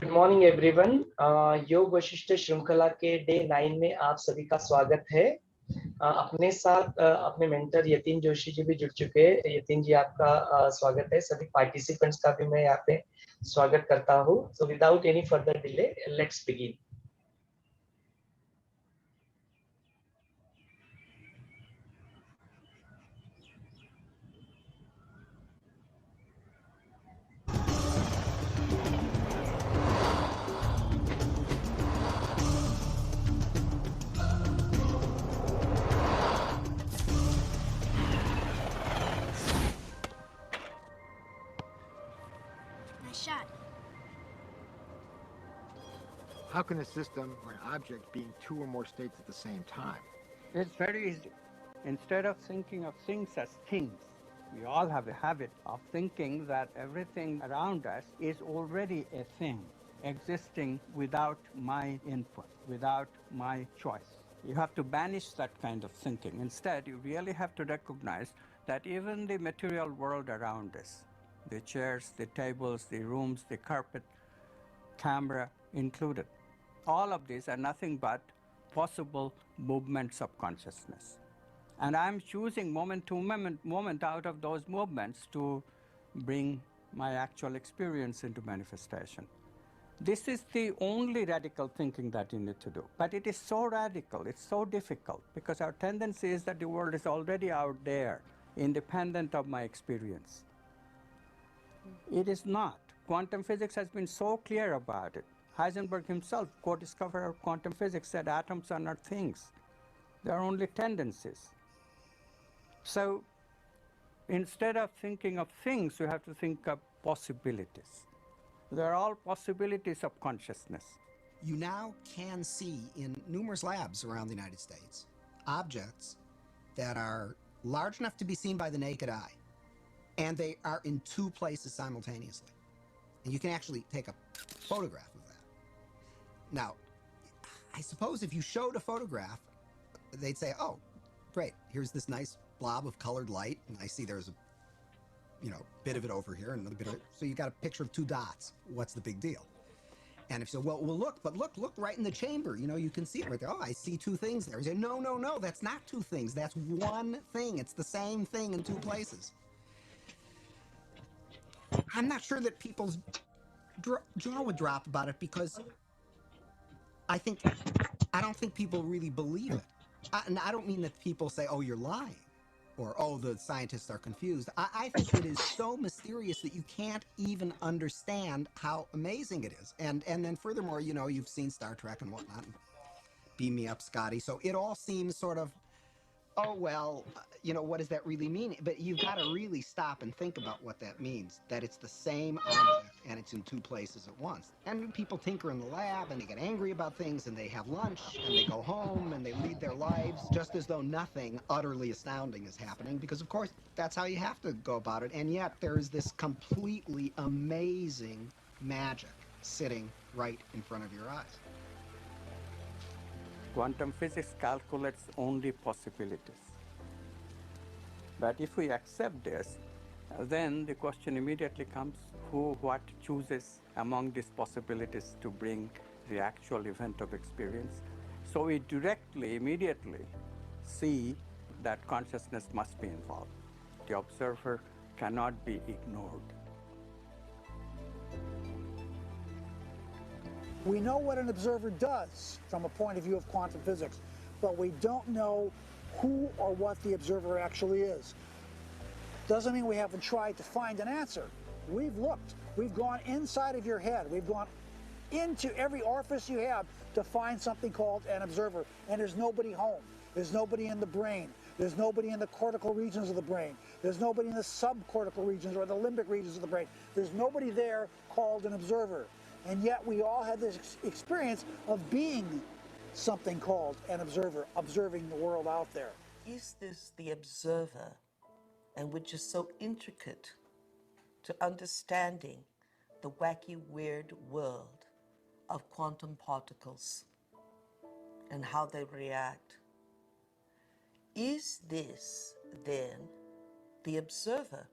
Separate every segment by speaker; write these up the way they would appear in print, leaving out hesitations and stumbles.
Speaker 1: Good morning everyone. योग वशिष्ठ श्रृंखला के डे 9 में आप सभी का स्वागत है। अपने साथ अपने मेंटर यतीन जोशी जी भी जुड़ चुके हैं। यतीन जी, आपका स्वागत है। सभी पार्टिसिपेंट्स का भी मैं यहाँ पे स्वागत करता हूँ। So without any further delay, let's begin.
Speaker 2: Nice shot.
Speaker 3: How can a system or an object be in two or more states at the same time?
Speaker 4: It's very easy. Instead of thinking of things as things, we all have a habit of thinking that everything around us is already a thing, existing without my input, without my choice. You have to banish that kind of thinking. Instead, you really have to recognize that even the material world around us, the chairs, the tables, the rooms, the carpet, camera included, all of these are nothing but possible movements of consciousness. And I'm choosing moment to moment out of those movements to bring my actual experience into manifestation. This is the only radical thinking that you need to do. But it is so radical, it's so difficult, because our tendency is that the world is already out there, independent of my experience. It is not. Quantum physics has been so clear about it. Heisenberg himself, co-discoverer of quantum physics, said atoms are not things. They are only tendencies. So instead of thinking of things, you have to think of possibilities. They're all possibilities of consciousness.
Speaker 5: You now can see in numerous labs around the United States objects that are large enough to be seen by the naked eye, and they are in two places simultaneously. And you can actually take a photograph of that. Now, I suppose if you showed a photograph, they'd say, oh, great, here's this nice blob of colored light, and I see there's a bit of it over here and another bit of it. So you got a picture of two dots. What's the big deal? And if so, well, look right in the chamber. You can see it right there. Oh, I see two things there. You say, no, that's not two things. That's one thing. It's the same thing in two places. I'm not sure that people's jaw would drop about it, because I don't think people really believe it. And I don't mean that people say, oh, you're lying, or, oh, the scientists are confused. I think it is so mysterious that you can't even understand how amazing it is. And then furthermore, you've seen Star Trek and whatnot. Beam me up, Scotty. So it all seems sort of, oh, well, what does that really mean? But you've got to really stop and think about what that means, that it's the same object and it's in two places at once. And people tinker in the lab and they get angry about things and they have lunch and they go home and they lead their lives just as though nothing utterly astounding is happening, because, of course, that's how you have to go about it. And yet there's this completely amazing magic sitting right in front of your eyes.
Speaker 4: Quantum physics calculates only possibilities. But if we accept this, then the question immediately comes, what chooses among these possibilities to bring the actual event of experience? So we immediately see that consciousness must be involved. The observer cannot be ignored.
Speaker 6: We know what an observer does from a point of view of quantum physics, but we don't know who or what the observer actually is. Doesn't mean we haven't tried to find an answer. We've looked. We've gone inside of your head. We've gone into every orifice you have to find something called an observer, and there's nobody home. There's nobody in the brain. There's nobody in the cortical regions of the brain. There's nobody in the subcortical regions or the limbic regions of the brain. There's nobody there called an observer. And yet we all had this experience of being something called an observer, observing the world out there.
Speaker 7: Is this the observer, and which is so intricate to understanding the wacky, weird world of quantum particles and how they react? Is this, then, the observer?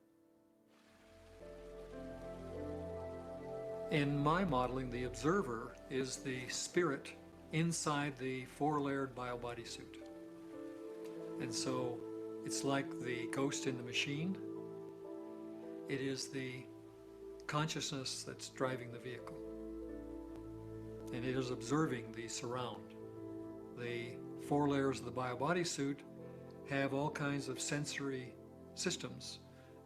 Speaker 2: In my modeling, the observer is the spirit inside the four-layered biobody suit. And so it's like the ghost in the machine. It is the consciousness that's driving the vehicle. And it is observing the surround. The four layers of the biobody suit have all kinds of sensory systems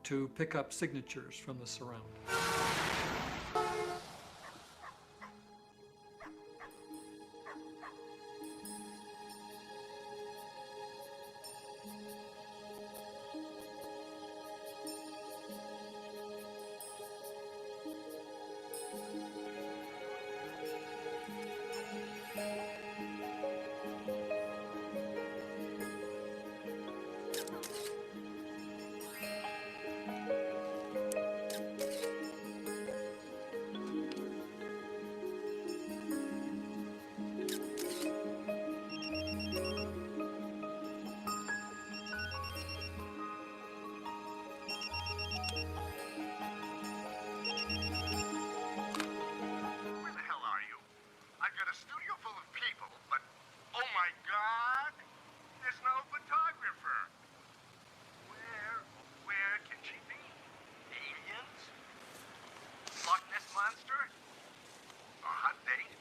Speaker 2: to pick up signatures from the surround.
Speaker 8: Where the hell are you? I've got a studio full of people, but oh my God, there's no photographer. Where can she be? Aliens? Loch Ness Monster? A hot date?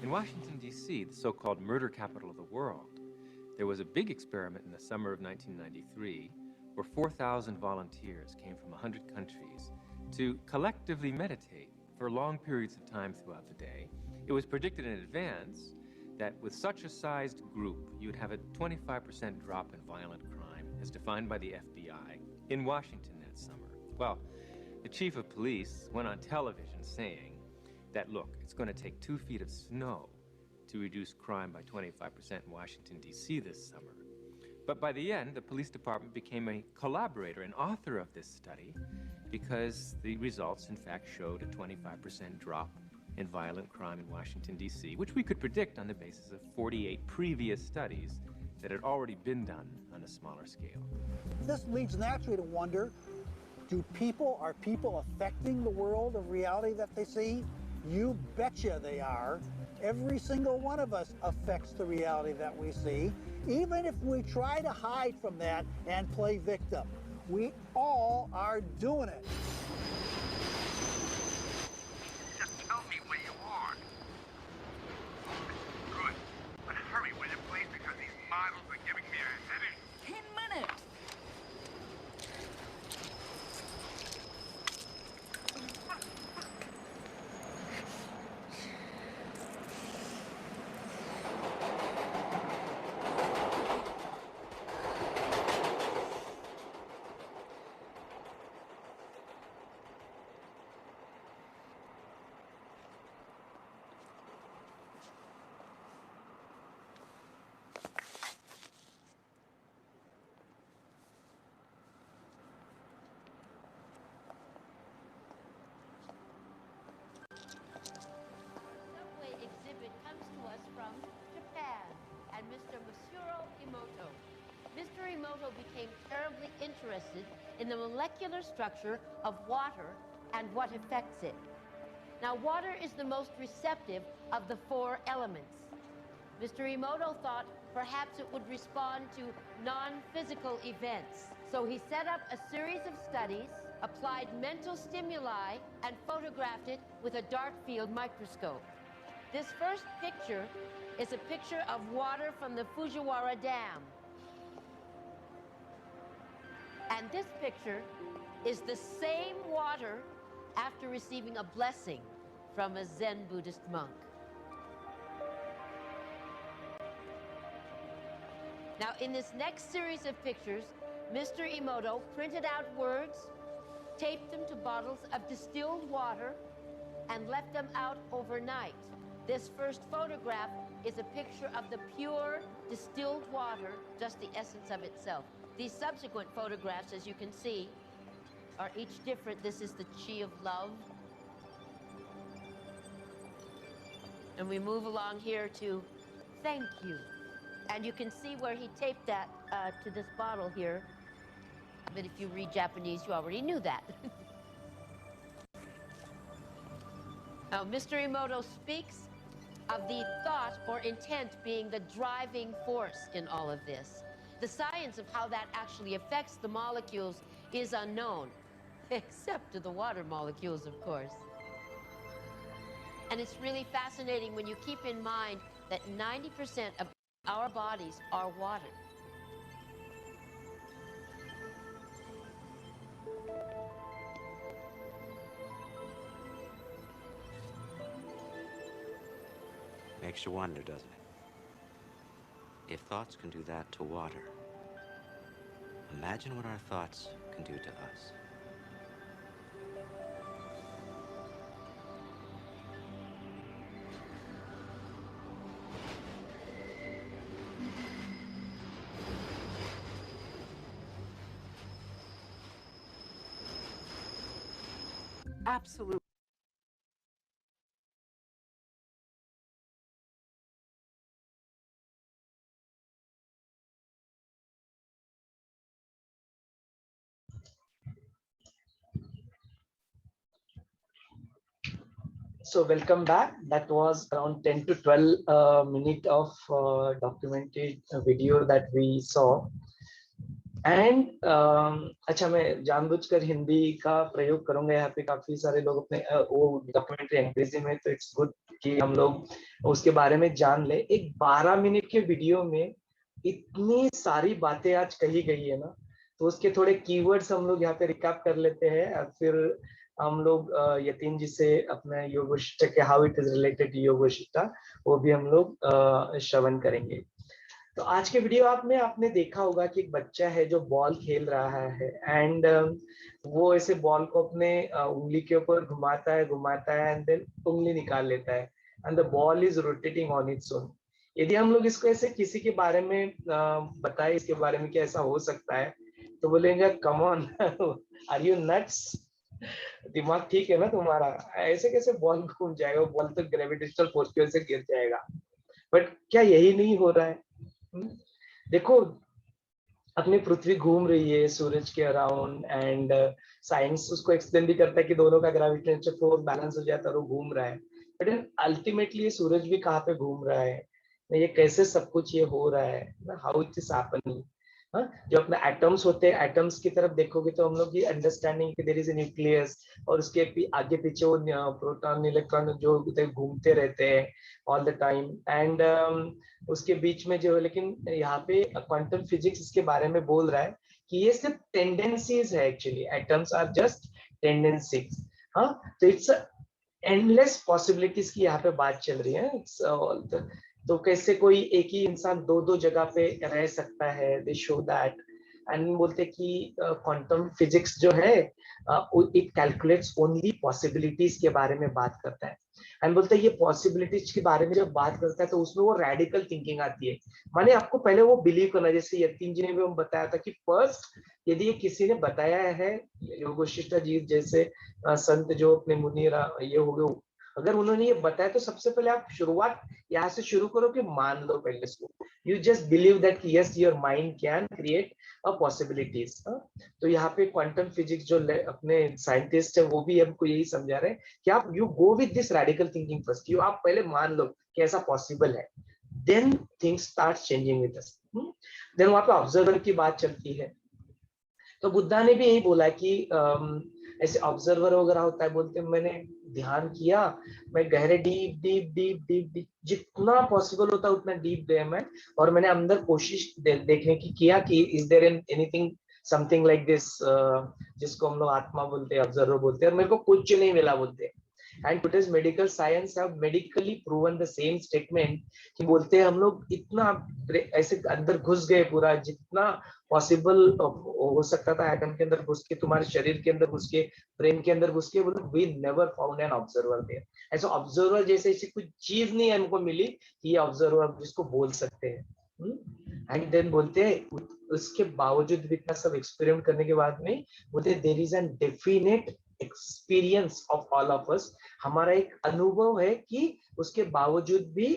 Speaker 9: In Washington, D.C., the so-called murder capital of the world, there was a big experiment in the summer of 1993 where 4,000 volunteers came from 100 countries to collectively meditate for long periods of time throughout the day. It was predicted in advance that with such a sized group, you'd have a 25% drop in violent crime, as defined by the FBI, in Washington that summer. Well, the chief of police went on television saying that, look, it's going to take 2 feet of snow to reduce crime by 25% in Washington, D.C. this summer. But by the end, the police department became a collaborator and author of this study because the results, in fact, showed a 25% drop in violent crime in Washington, D.C., which we could predict on the basis of 48 previous studies that had already been done on a smaller scale.
Speaker 6: This leads naturally to wonder, are people affecting the world of reality that they see? You betcha they are. Every single one of us affects the reality that we see, even if we try to hide from that and play victim. We all are doing it.
Speaker 8: Just tell me where you are. Good. But hurry, will you please, because these models are giving me a headache.
Speaker 10: 10 minutes.
Speaker 11: Subway exhibit comes to us from Japan and Mr. Masuro Emoto. Mr. Emoto became terribly interested in the molecular structure of water and what affects it. Now, water is the most receptive of the 4 elements. Mr. Emoto thought perhaps it would respond to non-physical events. So he set up a series of studies, applied mental stimuli, and photographed it with a dark field microscope. This first picture is a picture of water from the Fujiwara Dam. And this picture is the same water after receiving a blessing from a Zen Buddhist monk. Now, in this next series of pictures, Mr. Emoto printed out words, taped them to bottles of distilled water, and left them out overnight. This first photograph is a picture of the pure distilled water, just the essence of itself. These subsequent photographs, as you can see, are each different. This is the Chi of love. And we move along here to thank you. And you can see where he taped that to this bottle here. But if you read Japanese, you already knew that. Now, Mr. Emoto speaks of the thought or intent being the driving force in all of this. The science of how that actually affects the molecules is unknown, except to the water molecules, of course. And it's really fascinating when you keep in mind that 90% of our bodies are water.
Speaker 10: Makes you wonder, doesn't it? If thoughts can do that to water, imagine what our thoughts can do to us.
Speaker 12: Absolutely.
Speaker 1: So welcome back. That was around 10 to 12 minute of documented video that we saw. And अच्छा, मैं जानबूझकर हिंदी का प्रयोग करूंगा यहाँ पे। काफी सारे लोग अपने वो डॉक्यूमेंट्री अंग्रेजी में, तो इट्स गुड कि हम लोग उसके बारे में जान ले। एक 12 मिनट के वीडियो में इतनी सारी बातें आज कही गई है ना, तो उसके थोड़े कीवर्ड्स हम लोग यहाँ पे रिकैप कर लेते हैं, और फिर हम लोग यतीन जी से अपने योग वशिष्ठ के how it is related to Yoga Vasishtha वो भी हम लोग श्रवण करेंगे। तो आज के वीडियो में आपने देखा होगा कि एक बच्चा है जो बॉल खेल रहा है, एंड वो ऐसे बॉल को अपने उंगली के ऊपर घुमाता है एंड देन उंगली निकाल लेता है, and the ball is rotating on its own. यदि हम लोग इसको ऐसे किसी के बारे में बताए, इसके बारे में क्या ऐसा हो सकता है, तो बोलेंगे come on, are you nuts, दिमाग ठीक है ना तुम्हारा, ऐसे कैसे बॉल घूम जाएगा, बॉल तो ग्रेविटेशनल फोर्स की वजह से गिर जाएगा। बट क्या यही नहीं हो रहा है? देखो, अपनी पृथ्वी घूम रही है सूरज के अराउंड, एंड साइंस उसको एक्सप्लेन भी करता है कि दोनों का ग्रेविटेशनल फोर्स बैलेंस हो जाता है और वो घूम रहा है। बट अल्टीमेटली ये सूरज भी कहाँ पे घूम रहा है, ये कैसे सब कुछ ये हो रहा है, हाउ इट इज हैपनिंग। जो अपने एटम्स होते हैं, एटम्स की तरफ देखोगे तो हम लोग की अंडरस्टैंडिंग कि देयर इज ए न्यूक्लियस, और उसके आगे पीछे वो प्रोटॉन इलेक्ट्रॉन जो घूमते रहते हैं ऑल द टाइम, एंड उसके बीच में जो, लेकिन यहाँ पे क्वांटम फिजिक्स इसके बारे में बोल रहा है कि ये सिर्फ टेंडेंसीज है, actually atoms are just tendencies. हाँ, तो इट्स एंडलेस पॉसिबिलिटीज की यहाँ पे बात चल रही है। तो कैसे कोई एक ही इंसान दो दो जगह पे रह सकता है, दे शो दैट, एंड बोलते कि क्वांटम फिजिक्स जो है इट कैलकुलेट्स ओनली पॉसिबिलिटीज के बारे में बात करता है, एंड बोलते हैं ये पॉसिबिलिटीज के बारे में जब बात करता है तो उसमें वो रेडिकल थिंकिंग आती है। माने आपको पहले वो बिलीव करना, जैसे यतीन जी ने भी बताया था कि फर्स्ट यदि ये किसी ने बताया है, योग वशिष्ठ जी जैसे संत जो अपने मुनि ये हो गए, अगर उन्होंने ये बताया तो सबसे पहले आप शुरुआत यहाँ से शुरू करो कि मान लो पहले इसको, you just believe that yes your mind can create a possibilities. तो यहाँ पे क्वांटम फिजिक्स जो अपने साइंटिस्ट है वो भी हमको यही समझा रहे हैं कि आप you go with this radical thinking first, you आप पहले मान लो कि ऐसा पॉसिबल है, then things start changing with us. Then वहाँ पे ऑब्जर्वर की बात चलती है, तो बुद्धा ने भी यही बोला कि ऐसे ऑब्जर्वर वगैरह होता है, बोलते मैंने ध्यान किया, मैं गहरे deep deep deep deep deep जितना पॉसिबल होता है उतना डीप गया मैं, और मैंने अंदर कोशिश देखने की किया कि is there anything something like this, जिसको हम लोग आत्मा बोलते हैं, ऑब्जर्वर बोलते हैं, और मेरे को कुछ नहीं मिला बोलते हैं। And today's medical science have medically proven the same statement कि बोलते हैं हम लोग इतना ऐसे अंदर घुस गए, पूरा जितना पॉसिबल हो सकता था एटम के अंदर घुस के, तुम्हारे शरीर के अंदर घुस के, ब्रेन के अंदर घुस के, बोले we never found an observer there. ऐसा ऑब्जर्वर जैसे ऐसी कुछ चीज नहीं हमको मिली कि ये ऑब्जर्वर जिसको बोल सकते हैं। एंड देन बोलते हैं उसके बावजूद भी इतना सब एक्सपेरिमेंट करने के बाद में बोलते there is an definite experience of all of us, हमारा एक अनुभव है कि उसके बावजूद भी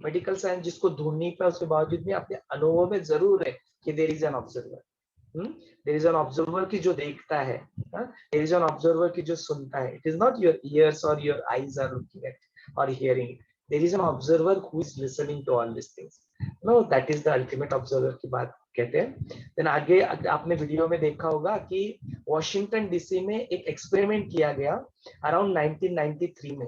Speaker 1: मेडिकल साइंस जिसको ढूंढ नहीं पाया, उसके बावजूद भी अपने अनुभव में जरूर है कि there is an observer. There is an observer की जो देखता है, देयर इज एन ऑब्जर्वर की जो सुनता है. It is not your ears और your eyes are looking at और hearing it. There is an observer who is listening to all this things. No, that is the ultimate observer की बात कहते हैं. देन आगे आपने वीडियो में देखा होगा कि वॉशिंगटन डीसी में एक एक्सपेरिमेंट किया गया अराउंड 1993 में.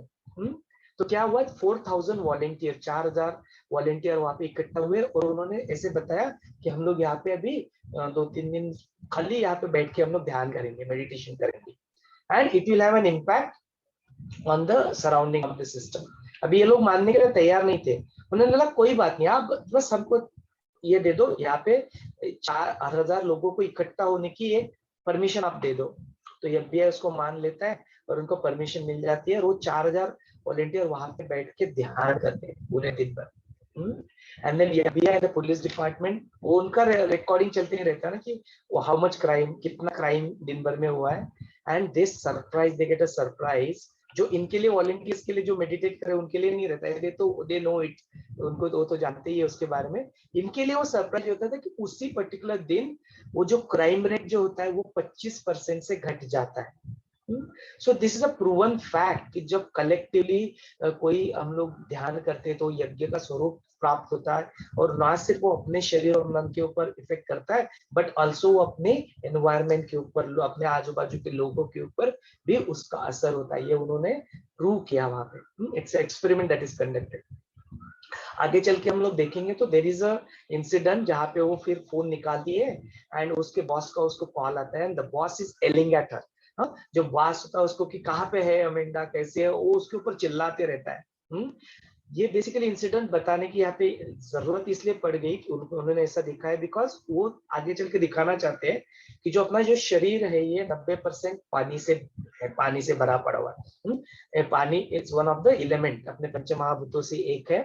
Speaker 1: तो क्या हुआ, 4000 वॉलेंटियर, 4000 वॉलेंटियर वहां पे इकट्ठा हुए और उन्होंने ऐसे बताया कि हम लोग यहाँ पे अभी 2-3 दिन खाली यहाँ पे बैठ के हम लोग ध्यान करेंगे, मेडिटेशन करेंगे, and it will have an impact on the surrounding of the system. अभी ये लोग मानने के लिए तैयार नहीं थे. उन्होंने बोला कोई बात नहीं, आप बस हमको ये दे दो, यहाँ पे 4000 लोगों को इकट्ठा होने की एक परमिशन आप दे दो. तो ये FBI उसको मान लेता है और उनको परमिशन मिल जाती है और वो 4000 वॉलेंटियर वहां पे बैठ के ध्यान करते हैं पूरे दिन भर. And then FBI and the police department, वो उनका रिकॉर्डिंग चलते ही रहता है ना कि हाउ मच क्राइम, कितना क्राइम दिन भर में हुआ है. And this surprise, they get a surprise जो इनके लिए, वॉलंटियर्स के लिए जो मेडिटेट करे उनके लिए नहीं रहता है, दे नो इट, उनको तो वो तो जानते ही है उसके बारे में. इनके लिए वो सरप्राइज होता था कि उसी पर्टिकुलर दिन वो जो क्राइम रेट जो होता है वो 25% से घट जाता है. So this is a proven fact कि जब कलेक्टिवली कोई हम लोग ध्यान करते हैं तो यज्ञ का स्वरूप प्राप्त होता है, और ना सिर्फ वो अपने शरीर और मन के ऊपर इफेक्ट करता है बट ऑल्सो वो अपने एनवायरमेंट के ऊपर, अपने आजू बाजू के लोगों के ऊपर भी उसका असर होता है. ये उन्होंने प्रूव किया वहां पे. It's experiment that is conducted. आगे चल के हम लोग देखेंगे तो देयर इज अ इंसिडेंट जहाँ पे वो फिर फोन निकालती है एंड उसके बॉस का उसको कॉल आता है and the boss is yelling at her. जो बॉस होता है उसको कि कहाँ पे है अमेंडा, कैसे है, वो उसके ऊपर चिल्लाते रहता है. ये बेसिकली इंसिडेंट बताने की यहाँ पे जरूरत इसलिए पड़ गई कि उन्होंने ऐसा दिखा है बिकॉज वो आगे चल के दिखाना चाहते हैं कि जो अपना जो शरीर है ये 90% पानी से भरा पड़ा हुआ है. पानी is one of the element, अपने पंच महाभूतों से एक है.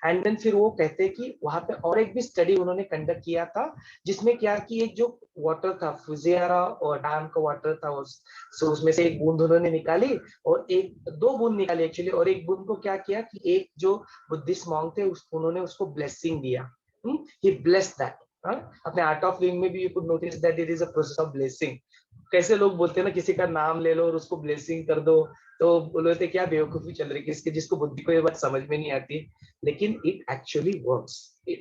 Speaker 1: एंड देन फिर वो कहते हैं कि वहां पे और एक भी स्टडी उन्होंने कंडक्ट किया था जिसमें क्या कि एक जो वाटर था, फुजियारा और डैम का वाटर था, उसमें से एक बूंद उन्होंने निकाली और दो बूंद निकाली एक्चुअली, और एक बूंद को क्या किया कि एक जो बुद्धिस्ट मॉन्क थे उन्होंने उसको ब्लेसिंग दिया. ही ब्लेस्ड दैट. अपने आर्ट ऑफ लिविंग में भी you could notice that it is a process of blessing. कैसे लोग बोलते हैं ना, किसी का नाम ले लो और उसको ब्लेसिंग कर दो, तो बोलते क्या बेवकूफी चल रही है, जिसको बुद्धि को ये बात समझ में नहीं आती, लेकिन इट एक्चुअली वर्क्स.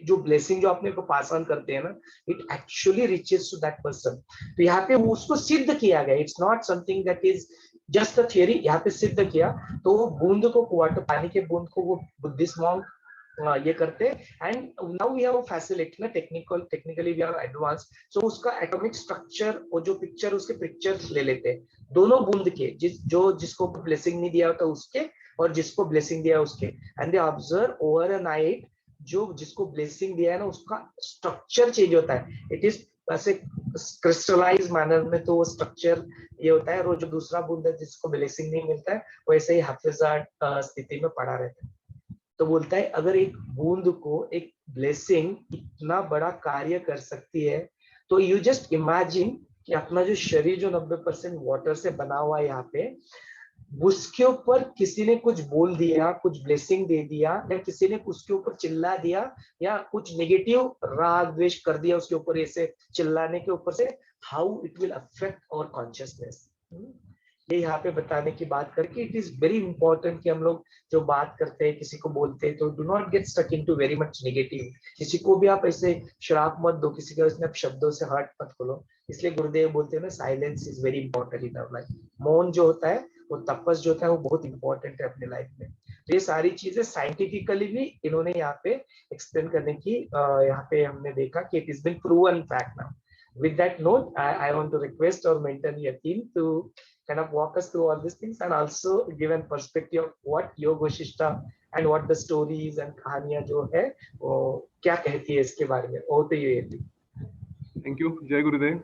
Speaker 1: जो ब्लेसिंग जो अपने को पास ऑन करते हैं ना, it actually reaches to that person. तो यहाँ पे उसको सिद्ध किया गया. It's not something that is just a theory, यहाँ पे सिद्ध किया. तो वो बूंद को, वाटर पानी के बूंद को वो बुद्धिस्ट मॉन्क ये करते. And now we have facility ना, technically we are advance. So उसका एटॉमिक स्ट्रक्चर और जो पिक्चर, उसके पिक्चर्स ले लेते हैं दोनों बूंद के, जिसको ब्लेसिंग नहीं दिया होता उसके और जिसको ब्लेसिंग दिया उसके. And they observe over a night जिसको ब्लेसिंग दिया है ना उसका स्ट्रक्चर चेंज होता है. इट इज ऐसे क्रिस्टलाइज मैनर में, तो वो स्ट्रक्चर ये होता है. और जो दूसरा बूंद है जिसको ब्लेसिंग नहीं मिलता है वो ऐसे ही हाफिजा स्थिति में पड़ा रहता है. तो बोलता है अगर एक बूंद को एक ब्लेसिंग इतना बड़ा कार्य कर सकती है, तो यू जस्ट इमेजिन कि अपना जो शरीर जो 90% वाटर से बना हुआ है यहाँ पे, उसके ऊपर किसी ने कुछ बोल दिया, कुछ ब्लेसिंग दे दिया, या किसी ने उसके ऊपर चिल्ला दिया या कुछ नेगेटिव राग द्वेष कर दिया उसके ऊपर, ऐसे चिल्लाने के ऊपर से how it will affect our consciousness. ये यहाँ पे बताने की बात करके इट इज वेरी इंपॉर्टेंट कि हम लोग जो बात करते हैं, किसी को बोलते हैं, तो do not get stuck into very much negative. किसी को भी आप ऐसे श्राप मत दो, किसी का उसने शब्दों से हर्ट मत करो. इसलिए गुरुदेव बोलते हैं ना, silence is very important in our life. मौन जो होता है, वो तपस जो होता है, वो बहुत इंपॉर्टेंट है अपने लाइफ में. तो ये सारी चीजें साइंटिफिकली भी इन्होंने यहाँ पे एक्सप्लेन करने की यहाँ पे हमने देखा कि it is been proven fact now. With that note, I want to request our mentor Yatin to kind of walk us through all these things and also give a perspective of what Yoga Vashishta and what the stories and कहानियां जो है वो क्या कहती है इसके बारे में. Over to you, Yatin.
Speaker 13: Thank you. जय गुरुदेव.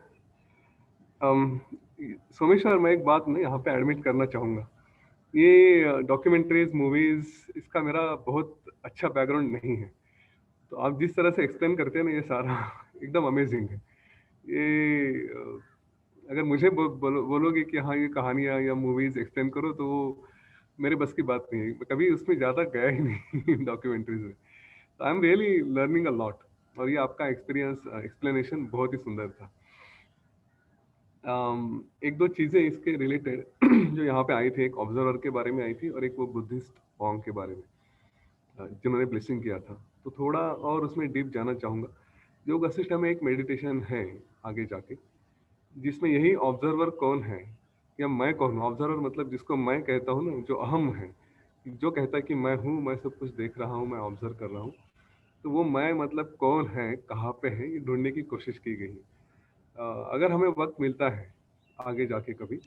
Speaker 13: सोमेश सर, मैं एक बात ना यहाँ पे एडमिट करना चाहूँगा. ये डॉक्यूमेंट्रीज, मूवीज, इसका मेरा बहुत अच्छा बैकग्राउंड नहीं है. तो आप जिस तरह से एक्सप्लेन करते हैं ना, ये सारा एकदम अमेजिंग है. ये अगर मुझे बोलोगे कि हाँ ये कहानियाँ या मूवीज एक्सप्लेन करो, तो मेरे बस की बात नहीं है. मैं कभी उसमें ज़्यादा गया ही नहीं डॉक्यूमेंट्रीज में. तो I am really learning a lot. और ये आपका एक्सपीरियंस, एक्सप्लेनेशन बहुत ही सुंदर था. एक दो चीज़ें इसके रिलेटेड जो यहाँ पे आई थी, एक ऑब्जर्वर के बारे में आई थी और एक वो बुद्धिस्ट मॉन्क के बारे में जिन्होंने ब्लेसिंग किया था। तो थोड़ा और उसमें डीप जाना चाहूँगा। योग वशिष्ठ में एक मेडिटेशन है आगे जाके, जिसमें यही ऑब्जर्वर कौन है या मैं कौन हूँ। ऑब्जर्वर मतलब जिसको मैं कहता हूँ ना, जो अहम है, जो कहता है कि मैं हूँ, मैं सब कुछ देख रहा हूँ, मैं ऑब्जर्व कर रहा हूँ। तो वो मैं मतलब कौन है, कहाँ पे है, ये ढूंढने की कोशिश की गई है। अगर हमें वक्त मिलता है आगे जाके कभी,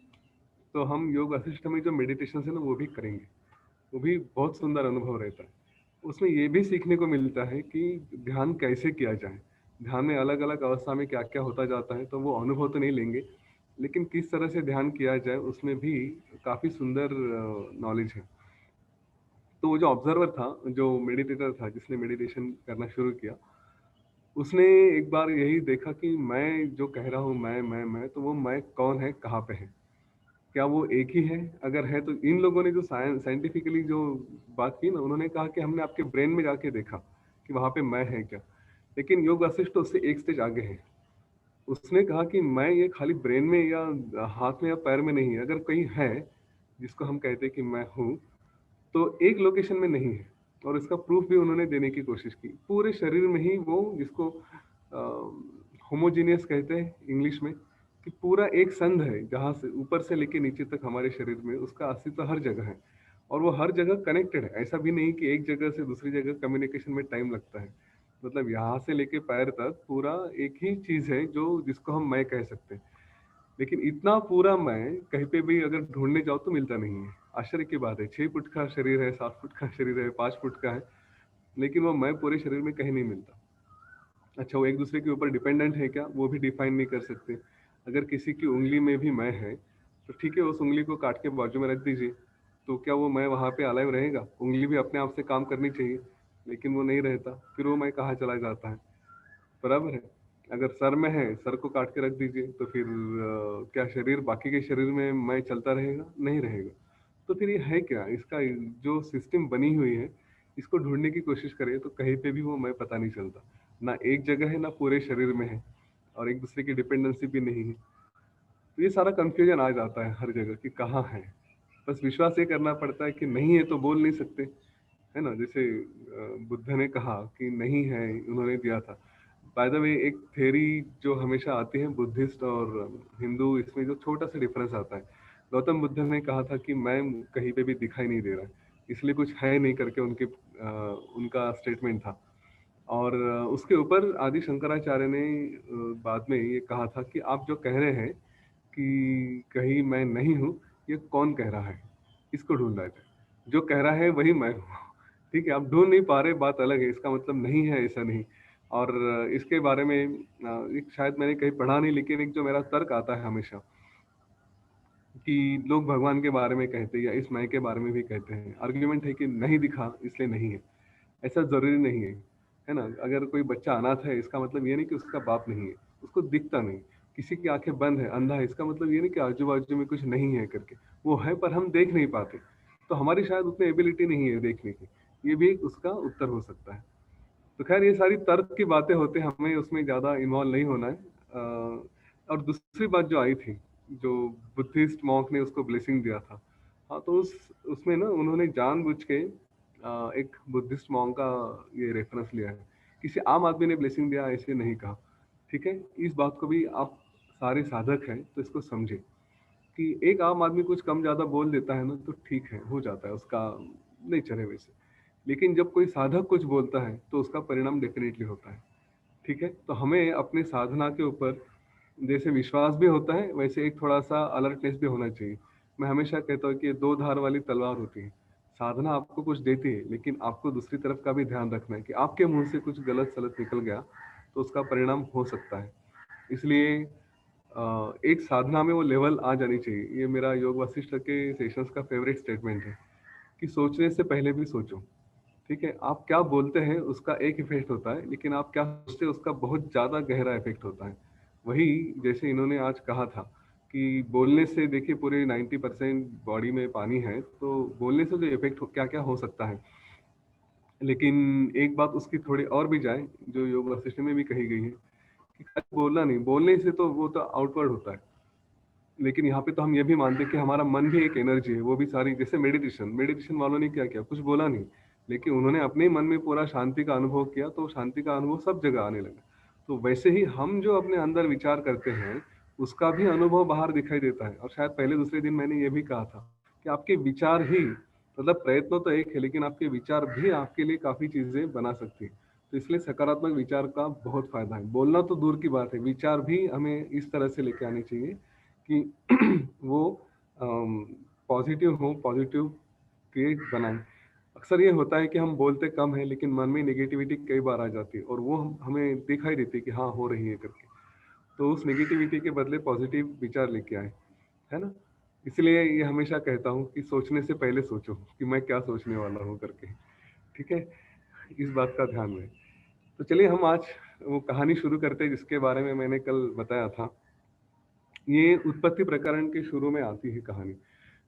Speaker 13: तो हम योग वशिष्ठ में जो मेडिटेशन है ना वो भी करेंगे। वो भी बहुत सुंदर अनुभव रहता है। उसमें ये भी सीखने को मिलता है कि ध्यान कैसे किया जाए। ध्यान में अलग अलग अवस्था में क्या क्या होता जाता है, तो वो अनुभव तो नहीं लेंगे, लेकिन किस तरह से ध्यान किया जाए उसमें भी काफ़ी सुंदर नॉलेज है। तो वो जो ऑब्जर्वर था, जो मेडिटेटर था, जिसने मेडिटेशन करना शुरू किया, उसने एक बार यही देखा कि मैं जो कह रहा हूँ मैं, तो वो मैं कौन है, कहाँ पे है, क्या वो एक ही है? अगर है तो इन लोगों ने जो साइंटिफिकली जो बात की ना, उन्होंने कहा कि हमने आपके ब्रेन में जाके देखा कि वहाँ पे मैं है क्या। लेकिन योग वशिष्ठ तो उससे एक स्टेज आगे है। उसने कहा कि मैं ये खाली ब्रेन में या हाथ में या पैर में नहीं है। अगर कहीं है जिसको हम कहते हैं कि मैं हूँ, तो एक लोकेशन में नहीं है। और इसका प्रूफ भी उन्होंने देने की कोशिश की। पूरे शरीर में ही वो, जिसको होमोजीनियस कहते हैं इंग्लिश में, कि पूरा एक संघ है जहाँ से ऊपर से लेके नीचे तक हमारे शरीर में उसका अस्तित्व हर जगह है। और वो हर जगह कनेक्टेड है। ऐसा भी नहीं कि एक जगह से दूसरी जगह कम्युनिकेशन में टाइम लगता है। मतलब यहाँ से लेके पैर तक पूरा एक ही चीज़ है, जो जिसको हम मैं कह सकते हैं। लेकिन इतना पूरा मैं कहीं पे भी अगर ढूंढने जाओ तो मिलता नहीं है। आश्चर्य की बात है। 6 फुट का शरीर है, 7 फुट का शरीर है, 5 फुट का है, लेकिन वो मैं पूरे शरीर में कहीं नहीं मिलता। अच्छा, वो एक दूसरे के ऊपर डिपेंडेंट है क्या, वो भी डिफाइन नहीं कर सकते। अगर किसी की उंगली में भी मैं है, तो ठीक है, उस उंगली को काट के बाजू में रख दीजिए, तो क्या वो मैं वहाँ पे अलाइव रहेगा? उंगली भी अपने आप से काम करनी चाहिए, लेकिन वो नहीं रहता। फिर वो मैं कहाँ चला जाता है? बराबर है। अगर सर में है, सर को काट के रख दीजिए, तो फिर क्या शरीर, बाकी के शरीर में मैं चलता रहेगा? नहीं रहेगा। तो फिर ये है क्या? इसका जो सिस्टम बनी हुई है, इसको ढूंढने की कोशिश करें तो कहीं पे भी वो मैं पता नहीं चलता। ना एक जगह है, ना पूरे शरीर में है, और एक दूसरे की डिपेंडेंसी भी नहीं है। तो ये सारा कंफ्यूजन आ जाता है हर जगह कि कहाँ है। बस विश्वास ये करना पड़ता है कि नहीं है तो बोल नहीं सकते, है ना? जैसे बुद्ध ने कहा कि नहीं है, उन्होंने दिया था। बाय द वे, एक थ्योरी जो हमेशा आती है बुद्धिस्ट और हिंदू, इसमें जो छोटा सा डिफरेंस आता है। गौतम बुद्ध ने कहा था कि मैं कहीं पे भी दिखाई नहीं दे रहा, इसलिए कुछ है नहीं करके उनका स्टेटमेंट था। और उसके ऊपर आदि शंकराचार्य ने बाद में ये कहा था कि आप जो कह रहे हैं कि कहीं मैं नहीं हूँ, ये कौन कह रहा है? इसको ढूंढना है। जो कह रहा है वही मैं हूँ। ठीक है, आप ढूंढ नहीं पा रहे, बात अलग है, इसका मतलब नहीं है ऐसा नहीं। और इसके बारे में एक शायद मैंने कहीं पढ़ा नहीं, लेकिन एक जो मेरा तर्क आता है हमेशा, कि लोग भगवान के बारे में कहते हैं या इस मैं के बारे में भी कहते हैं, आर्ग्यूमेंट है कि नहीं दिखा इसलिए नहीं है। ऐसा जरूरी नहीं है ना? अगर कोई बच्चा अनाथ है, इसका मतलब ये नहीं कि उसका बाप नहीं है, उसको दिखता नहीं। किसी की आंखें बंद है, अंधा है, इसका मतलब ये नहीं कि आजू बाजू में कुछ नहीं है करके, वो है पर हम देख नहीं पाते। तो हमारी शायद उतनी एबिलिटी नहीं है देखने की, ये भी एक उसका उत्तर हो सकता है। तो खैर, ये सारी तर्क की बातें होते हैं, हमें उसमें ज़्यादा इन्वॉल्व नहीं होना है। और दूसरी बात जो आई थी, जो बुद्धिस्ट मॉन्क ने उसको ब्लेसिंग दिया था, हाँ, तो उसमें ना उन्होंने जानबूझ के एक बुद्धिस्ट मॉन्क का ये रेफरेंस लिया है। किसी आम आदमी ने ब्लेसिंग दिया ऐसे नहीं कहा। ठीक है, इस बात को भी आप सारे साधक हैं तो इसको समझे कि एक आम आदमी कुछ कम ज़्यादा बोल देता है ना, तो ठीक है, हो जाता है, उसका नेचर है वैसे। लेकिन जब कोई साधक कुछ बोलता है तो उसका परिणाम डेफिनेटली होता है। ठीक है, तो हमें अपने साधना के ऊपर जैसे विश्वास भी होता है, वैसे एक थोड़ा सा अलर्टनेस भी होना चाहिए। मैं हमेशा कहता हूँ कि ये दो धार वाली तलवार होती है। साधना आपको कुछ देती है, लेकिन आपको दूसरी तरफ का भी ध्यान रखना है कि आपके मुंह से कुछ गलत सलत निकल गया तो उसका परिणाम हो सकता है। इसलिए एक साधना में वो लेवल आ जानी चाहिए। ये मेरा योग वशिष्ठ के सेशंस का फेवरेट स्टेटमेंट है कि सोचने से पहले भी सोचो। ठीक है, आप क्या बोलते हैं उसका एक इफेक्ट होता है, लेकिन आप क्या सोचते हैं उसका बहुत ज़्यादा गहरा इफेक्ट होता है। वही जैसे इन्होंने आज कहा था कि बोलने से, देखिए, पूरे 90% बॉडी में पानी है, तो बोलने से जो इफेक्ट क्या क्या हो सकता है। लेकिन एक बात उसकी थोड़ी और भी जाए, जो योग वशिष्ठ में भी कही गई है, कि खाली बोलना नहीं, बोलने से तो वो तो आउटवर्ड होता है, लेकिन यहाँ पे तो हम ये भी मानते हैं कि हमारा मन भी एक एनर्जी है, वो भी सारी, जैसे मेडिटेशन वालों ने क्या किया, कुछ बोला नहीं, लेकिन उन्होंने अपने ही मन में पूरा शांति का अनुभव किया, तो शांति का अनुभव सब जगह आने लगा। तो वैसे ही हम जो अपने अंदर विचार करते हैं, उसका भी अनुभव बाहर दिखाई देता है। और शायद पहले दूसरे दिन मैंने ये भी कहा था कि आपके विचार ही, मतलब प्रयत्न तो एक है, लेकिन आपके विचार भी आपके लिए काफ़ी चीज़ें बना सकती हैं। तो इसलिए सकारात्मक विचार का बहुत फायदा है। बोलना तो दूर की बात है, विचार भी हमें इस तरह से लेके आने चाहिए कि वो पॉजिटिव हो, पॉजिटिव क्रिएट बनाएं। अक्सर ये होता है कि हम बोलते कम है, लेकिन मन में नेगेटिविटी कई बार आ जाती है, और वो हमें दिखाई देती है कि हाँ हो रही है करके। तो उस नेगेटिविटी के बदले पॉजिटिव विचार लेके आए, है ना। इसलिए ये हमेशा कहता हूँ कि सोचने से पहले सोचो कि मैं क्या सोचने वाला हूँ करके, ठीक है। इस बात का ध्यान रहे। तो चलिए हम आज वो कहानी शुरू करते हैं जिसके बारे में मैंने कल बताया था। ये उत्पत्ति प्रकरण के शुरू में आती है कहानी।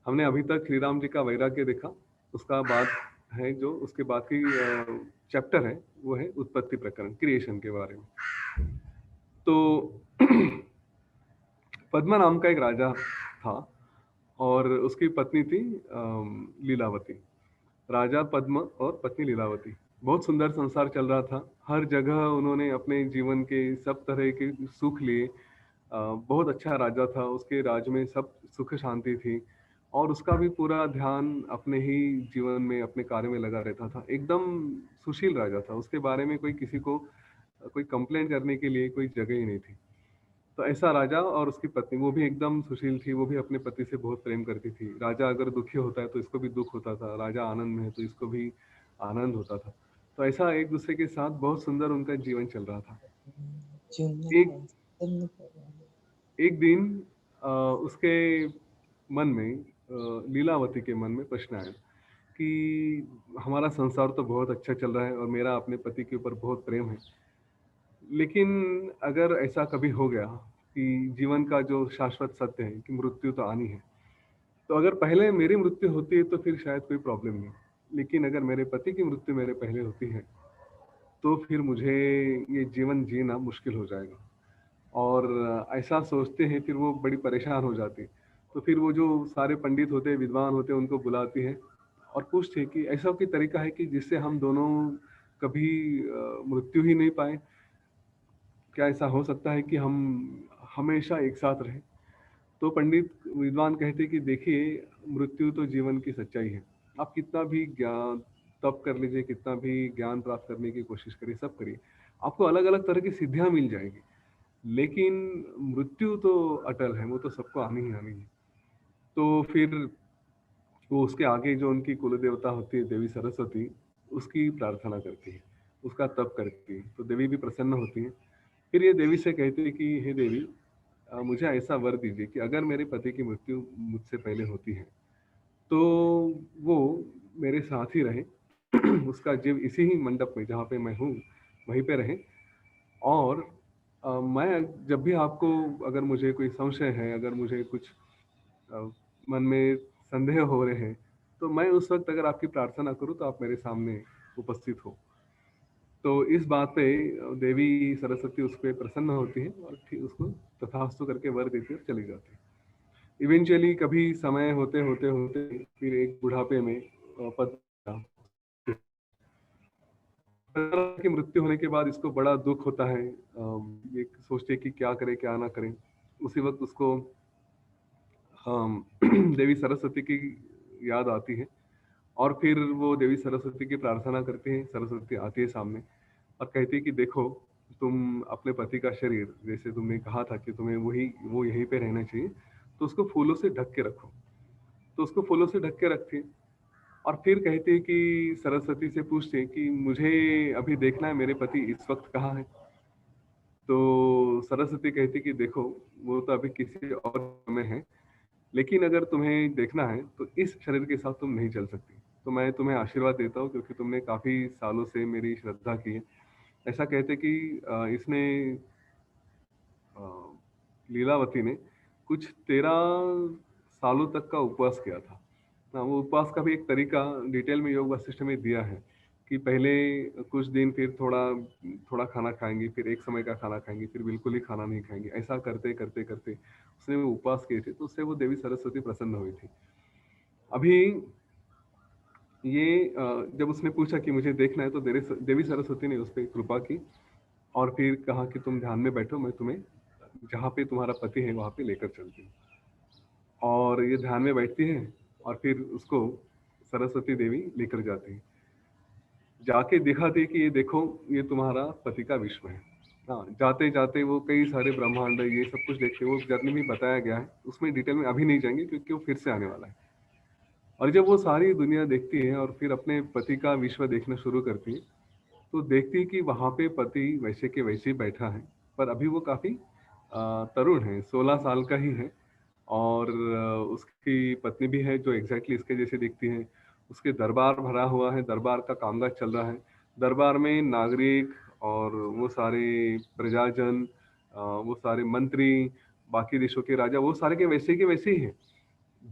Speaker 13: हमने अभी तक श्री राम जी का वैराग्य देखा, उसका बाद है जो उसके बाद की चैप्टर है वो है उत्पत्ति प्रकरण, क्रिएशन के बारे में। तो पद्मा नाम का एक राजा था और उसकी पत्नी थी लीलावती। राजा पद्म और पत्नी लीलावती, बहुत सुंदर संसार चल रहा था। हर जगह उन्होंने अपने जीवन के सब तरह के सुख लिए। बहुत अच्छा राजा था, उसके राज में सब सुख शांति थी, और उसका भी पूरा ध्यान अपने ही जीवन में, अपने कार्य में लगा रहता था। एकदम सुशील राजा था, उसके बारे में कोई किसी को कोई कंप्लेंट करने के लिए कोई जगह ही नहीं थी। तो ऐसा राजा और उसकी पत्नी, वो भी एकदम सुशील थी, वो भी अपने पति से बहुत प्रेम करती थी। राजा अगर दुखी होता है तो इसको भी दुख होता था, राजा आनंद में है तो इसको भी आनंद होता था। तो ऐसा एक दूसरे के साथ बहुत सुंदर उनका जीवन चल रहा था। एक दिन उसके मन में, लीलावती के मन में प्रश्न आया कि हमारा संसार तो बहुत अच्छा चल रहा है और मेरा अपने पति के ऊपर बहुत प्रेम है, लेकिन अगर ऐसा कभी हो गया कि जीवन का जो शाश्वत सत्य है कि मृत्यु तो आनी है, तो अगर पहले मेरी मृत्यु होती है तो फिर शायद कोई प्रॉब्लम नहीं, लेकिन अगर मेरे पति की मृत्यु मेरे पहले होती है तो फिर मुझे ये जीवन जीना मुश्किल हो जाएगा। और ऐसा सोचते हैं फिर वो बड़ी परेशान हो जाती है। तो फिर वो जो सारे पंडित होते हैं, विद्वान होते हैं, उनको बुलाती है और पूछते हैं कि ऐसा कोई तरीका है कि जिससे हम दोनों कभी मृत्यु ही नहीं पाए। क्या ऐसा हो सकता है कि हम हमेशा एक साथ रहें? तो पंडित विद्वान कहते कि देखिए, मृत्यु तो जीवन की सच्चाई है। आप कितना भी ज्ञान तप कर लीजिए, कितना भी ज्ञान प्राप्त करने की कोशिश करिए, सब करिए, आपको अलग अलग तरह की सिद्धियां मिल जाएगी, लेकिन मृत्यु तो अटल है, वो तो सबको आनी ही आनी है। तो फिर वो उसके आगे जो उनकी कुल देवता होती है देवी सरस्वती, उसकी प्रार्थना करती है, उसका तप करती है, तो देवी भी प्रसन्न होती है। फिर ये देवी से कहती है कि हे देवी, मुझे ऐसा वर दीजिए कि अगर मेरे पति की मृत्यु मुझसे पहले होती है तो वो मेरे साथ ही रहे, उसका जीव इसी ही मंडप में जहाँ पे मैं हूँ वहीं पे रहे, और मैं जब भी आपको, अगर मुझे कोई संशय है, अगर मुझे कुछ मन में संदेह हो रहे हैं, तो मैं उस वक्त अगर आपकी प्रार्थना करूँ तो आप मेरे सामने उपस्थित हो। तो इस बात पे देवी सरस्वती उस पर प्रसन्न होती है और ठीक उसको तथास्तु करके वर देती है और चली जाती है। इवेंचुअली कभी समय होते होते होते फिर एक बुढ़ापे में पद्मा की मृत्यु होने के बाद इसको बड़ा दुख होता है। ये सोचते कि क्या करे क्या ना करें। उसी वक्त उसको देवी सरस्वती की याद आती है और फिर वो देवी सरस्वती की प्रार्थना करते हैं। सरस्वती आती है सामने और कहती है कि देखो, तुम अपने पति का शरीर, जैसे तुमने कहा था कि तुम्हें वो यहीं पे रहना चाहिए, तो उसको फूलों से ढक के रखो। तो उसको फूलों से ढक के रखती है और फिर कहती है कि सरस्वती से पूछते हैं कि मुझे अभी देखना है मेरे पति इस वक्त कहाँ है। तो सरस्वती कहती कि देखो, वो तो अभी किसी और में है, लेकिन अगर तुम्हें देखना है तो इस शरीर के साथ तुम नहीं चल सकती। तो मैं तुम्हें आशीर्वाद देता हूँ क्योंकि तुमने काफ़ी सालों से मेरी श्रद्धा की है। ऐसा कहते कि इसने लीलावती ने कुछ 13 सालों तक का उपवास किया था। वो उपवास का भी एक तरीका डिटेल में योग वशिष्ठ में दिया है कि पहले कुछ दिन फिर थोड़ा थोड़ा खाना खाएंगे, फिर एक समय का खाना खाएंगे, फिर बिल्कुल ही खाना नहीं खाएंगे। ऐसा करते करते करते उसने वो उपवास किए थे, तो उससे वो देवी सरस्वती प्रसन्न हुई थी। अभी ये जब उसने पूछा कि मुझे देखना है, तो देवी सरस्वती ने उस पर कृपा की और फिर कहा कि तुम ध्यान में बैठो, मैं तुम्हें जहाँ पे तुम्हारा पति है वहाँ पे लेकर चलती हूँ। और ये ध्यान में बैठती है और फिर उसको सरस्वती देवी लेकर जाती है। जाके दिखाती है कि ये देखो, ये तुम्हारा पति का विश्व है। हाँ, जाते जाते वो कई सारे ब्रह्मांड ये सब कुछ देखते हैं। वो जर्नी में बताया गया है, उसमें डिटेल में अभी नहीं जाएंगे क्योंकि वो फिर से आने वाला है। और जब वो सारी दुनिया देखती है और फिर अपने पति का विश्व देखना शुरू करती है, तो देखती है कि वहाँ पे पति वैसे के वैसे ही बैठा है, पर अभी वो काफ़ी तरुण है, 16 साल का ही है। और उसकी पत्नी भी है जो एग्जैक्टली इसके जैसे दिखती है। उसके दरबार भरा हुआ है, दरबार का कामकाज चल रहा है। दरबार में नागरिक और वो सारे प्रजाजन, वो सारे मंत्री, बाकी देशों के राजा, वो सारे के वैसे ही हैं।